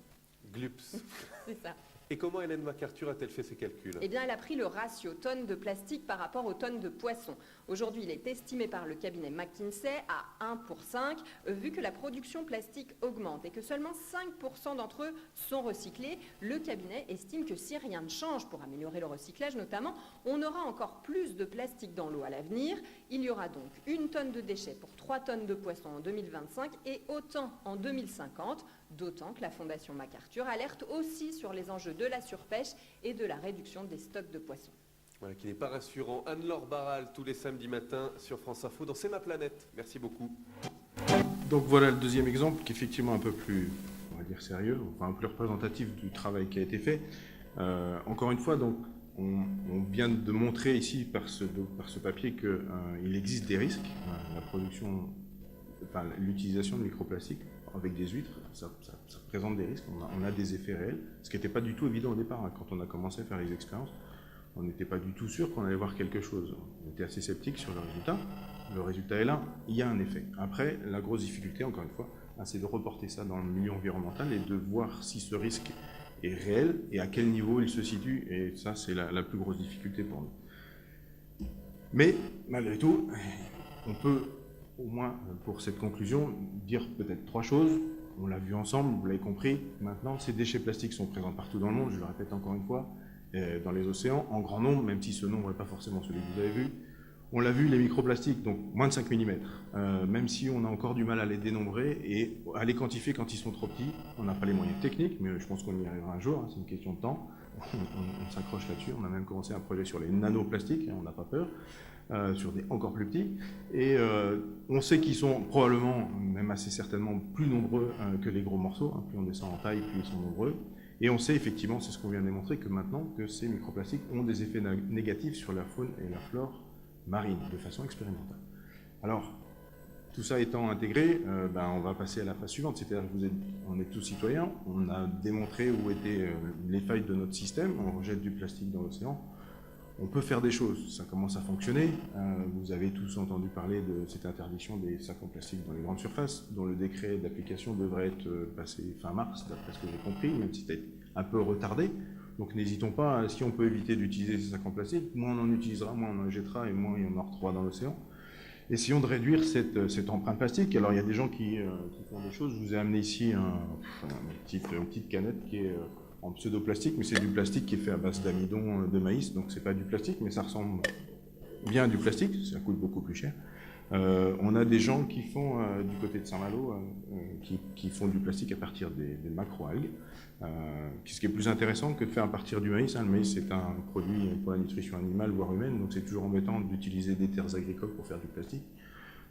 Speaker 9: Glups.
Speaker 8: C'est ça.
Speaker 9: Et comment Ellen MacArthur a-t-elle fait ses calculs?
Speaker 8: Elle a pris le ratio tonnes de plastique par rapport aux tonnes de poissons. Aujourd'hui, il est estimé par le cabinet McKinsey à 1 pour 5, vu que la production plastique augmente et que seulement 5% d'entre eux sont recyclés. Le cabinet estime que si rien ne change pour améliorer le recyclage notamment, on aura encore plus de plastique dans l'eau à l'avenir. Il y aura donc 1 tonne de déchets pour 3 tonnes de poissons en 2025 et autant en 2050, d'autant que la Fondation MacArthur alerte aussi sur les enjeux de la surpêche et de la réduction des stocks de poissons.
Speaker 9: Voilà, qui n'est pas rassurant. Anne-Laure Barral, tous les samedis matins sur France Info dans C'est ma planète. Merci beaucoup.
Speaker 1: Donc voilà le deuxième exemple qui est effectivement un peu plus, on va dire, sérieux, enfin un peu plus représentatif du travail qui a été fait. Encore une fois, donc, on vient de montrer ici par ce papier qu'il existe des risques. La production, l'utilisation de microplastiques avec des huîtres, ça présente des risques. On a des effets réels, ce qui n'était pas du tout évident au départ. Quand on a commencé à faire les expériences, on n'était pas du tout sûr qu'on allait voir quelque chose. On était assez sceptique sur le résultat. Le résultat est là, il y a un effet. Après, la grosse difficulté, encore une fois, c'est de reporter ça dans le milieu environnemental et de voir si ce risque est réel et à quel niveau il se situe. Et ça, c'est la plus grosse difficulté pour nous. Mais, malgré tout, on peut, au moins pour cette conclusion, dire peut-être 3 choses. On l'a vu ensemble, vous l'avez compris. Maintenant, ces déchets plastiques sont présents partout dans le monde, je le répète encore une fois, dans les océans, en grand nombre, même si ce nombre n'est pas forcément celui que vous avez vu. On l'a vu, les microplastiques, donc moins de 5 mm, même si on a encore du mal à les dénombrer et à les quantifier quand ils sont trop petits. On n'a pas les moyens techniques, mais je pense qu'on y arrivera un jour, c'est une question de temps. On s'accroche là-dessus, on a même commencé un projet sur les nanoplastiques, on n'a pas peur, sur des encore plus petits. Et on sait qu'ils sont probablement, même assez certainement, plus nombreux que les gros morceaux. Plus on descend en taille, plus ils sont nombreux. Et on sait effectivement, c'est ce qu'on vient de démontrer, que maintenant que ces microplastiques ont des effets négatifs sur la faune et la flore marine, de façon expérimentale. Alors, tout ça étant intégré, on va passer à la phase suivante, c'est-à-dire qu'on est tous citoyens, on a démontré où étaient les failles de notre système, on rejette du plastique dans l'océan, on peut faire des choses, ça commence à fonctionner. Vous avez tous entendu parler de cette interdiction des sacs en plastique dans les grandes surfaces, dont le décret d'application devrait être passé fin mars, d'après ce que j'ai compris, même si c'était un peu retardé. Donc n'hésitons pas, si on peut éviter d'utiliser ces sacs en plastique, moins on en utilisera, moins on en jettera et moins il y en aura dans l'océan. Essayons de réduire cette empreinte plastique. Alors il y a des gens qui font des choses. Je vous ai amené ici une petite canette qui est en pseudo-plastique, mais c'est du plastique qui est fait à base d'amidon de maïs, donc c'est pas du plastique, mais ça ressemble bien à du plastique, ça coûte beaucoup plus cher. On a des gens qui font, du côté de Saint-Malo, qui font du plastique à partir des macro-algues, ce qui est plus intéressant que de faire à partir du maïs. Le maïs, c'est un produit pour la nutrition animale, voire humaine, donc c'est toujours embêtant d'utiliser des terres agricoles pour faire du plastique.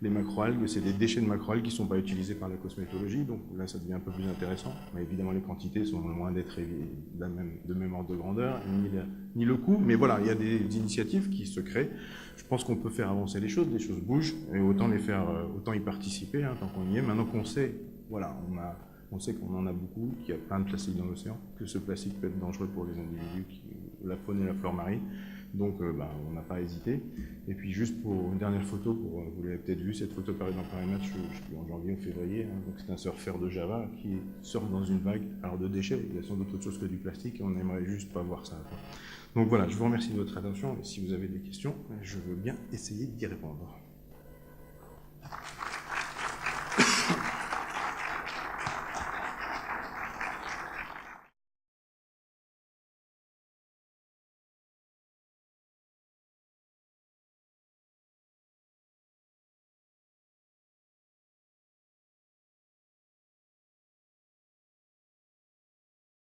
Speaker 1: Les macroalgues, c'est des déchets de macroalgues qui ne sont pas utilisés par la cosmétologie, donc là ça devient un peu plus intéressant. Mais évidemment les quantités sont loin d'être de même ordre de grandeur, ni le coût, mais voilà, il y a des initiatives qui se créent. Je pense qu'on peut faire avancer les choses bougent, et autant y participer tant qu'on y est. Maintenant qu'on sait, voilà, on a On sait qu'on en a beaucoup, qu'il y a plein de plastique dans l'océan, que ce plastique peut être dangereux pour les individus, la faune et la flore marine. Donc on n'a pas hésité. Et puis juste pour une dernière photo, vous l'avez peut-être vu, cette photo paraît dans Paris Match, je sais plus, en janvier ou février. Donc c'est un surfeur de Java qui surfe dans une vague alors de déchets. Il y a sans doute autre chose que du plastique et on n'aimerait juste pas voir ça. Donc voilà, je vous remercie de votre attention et si vous avez des questions, je veux bien essayer d'y répondre.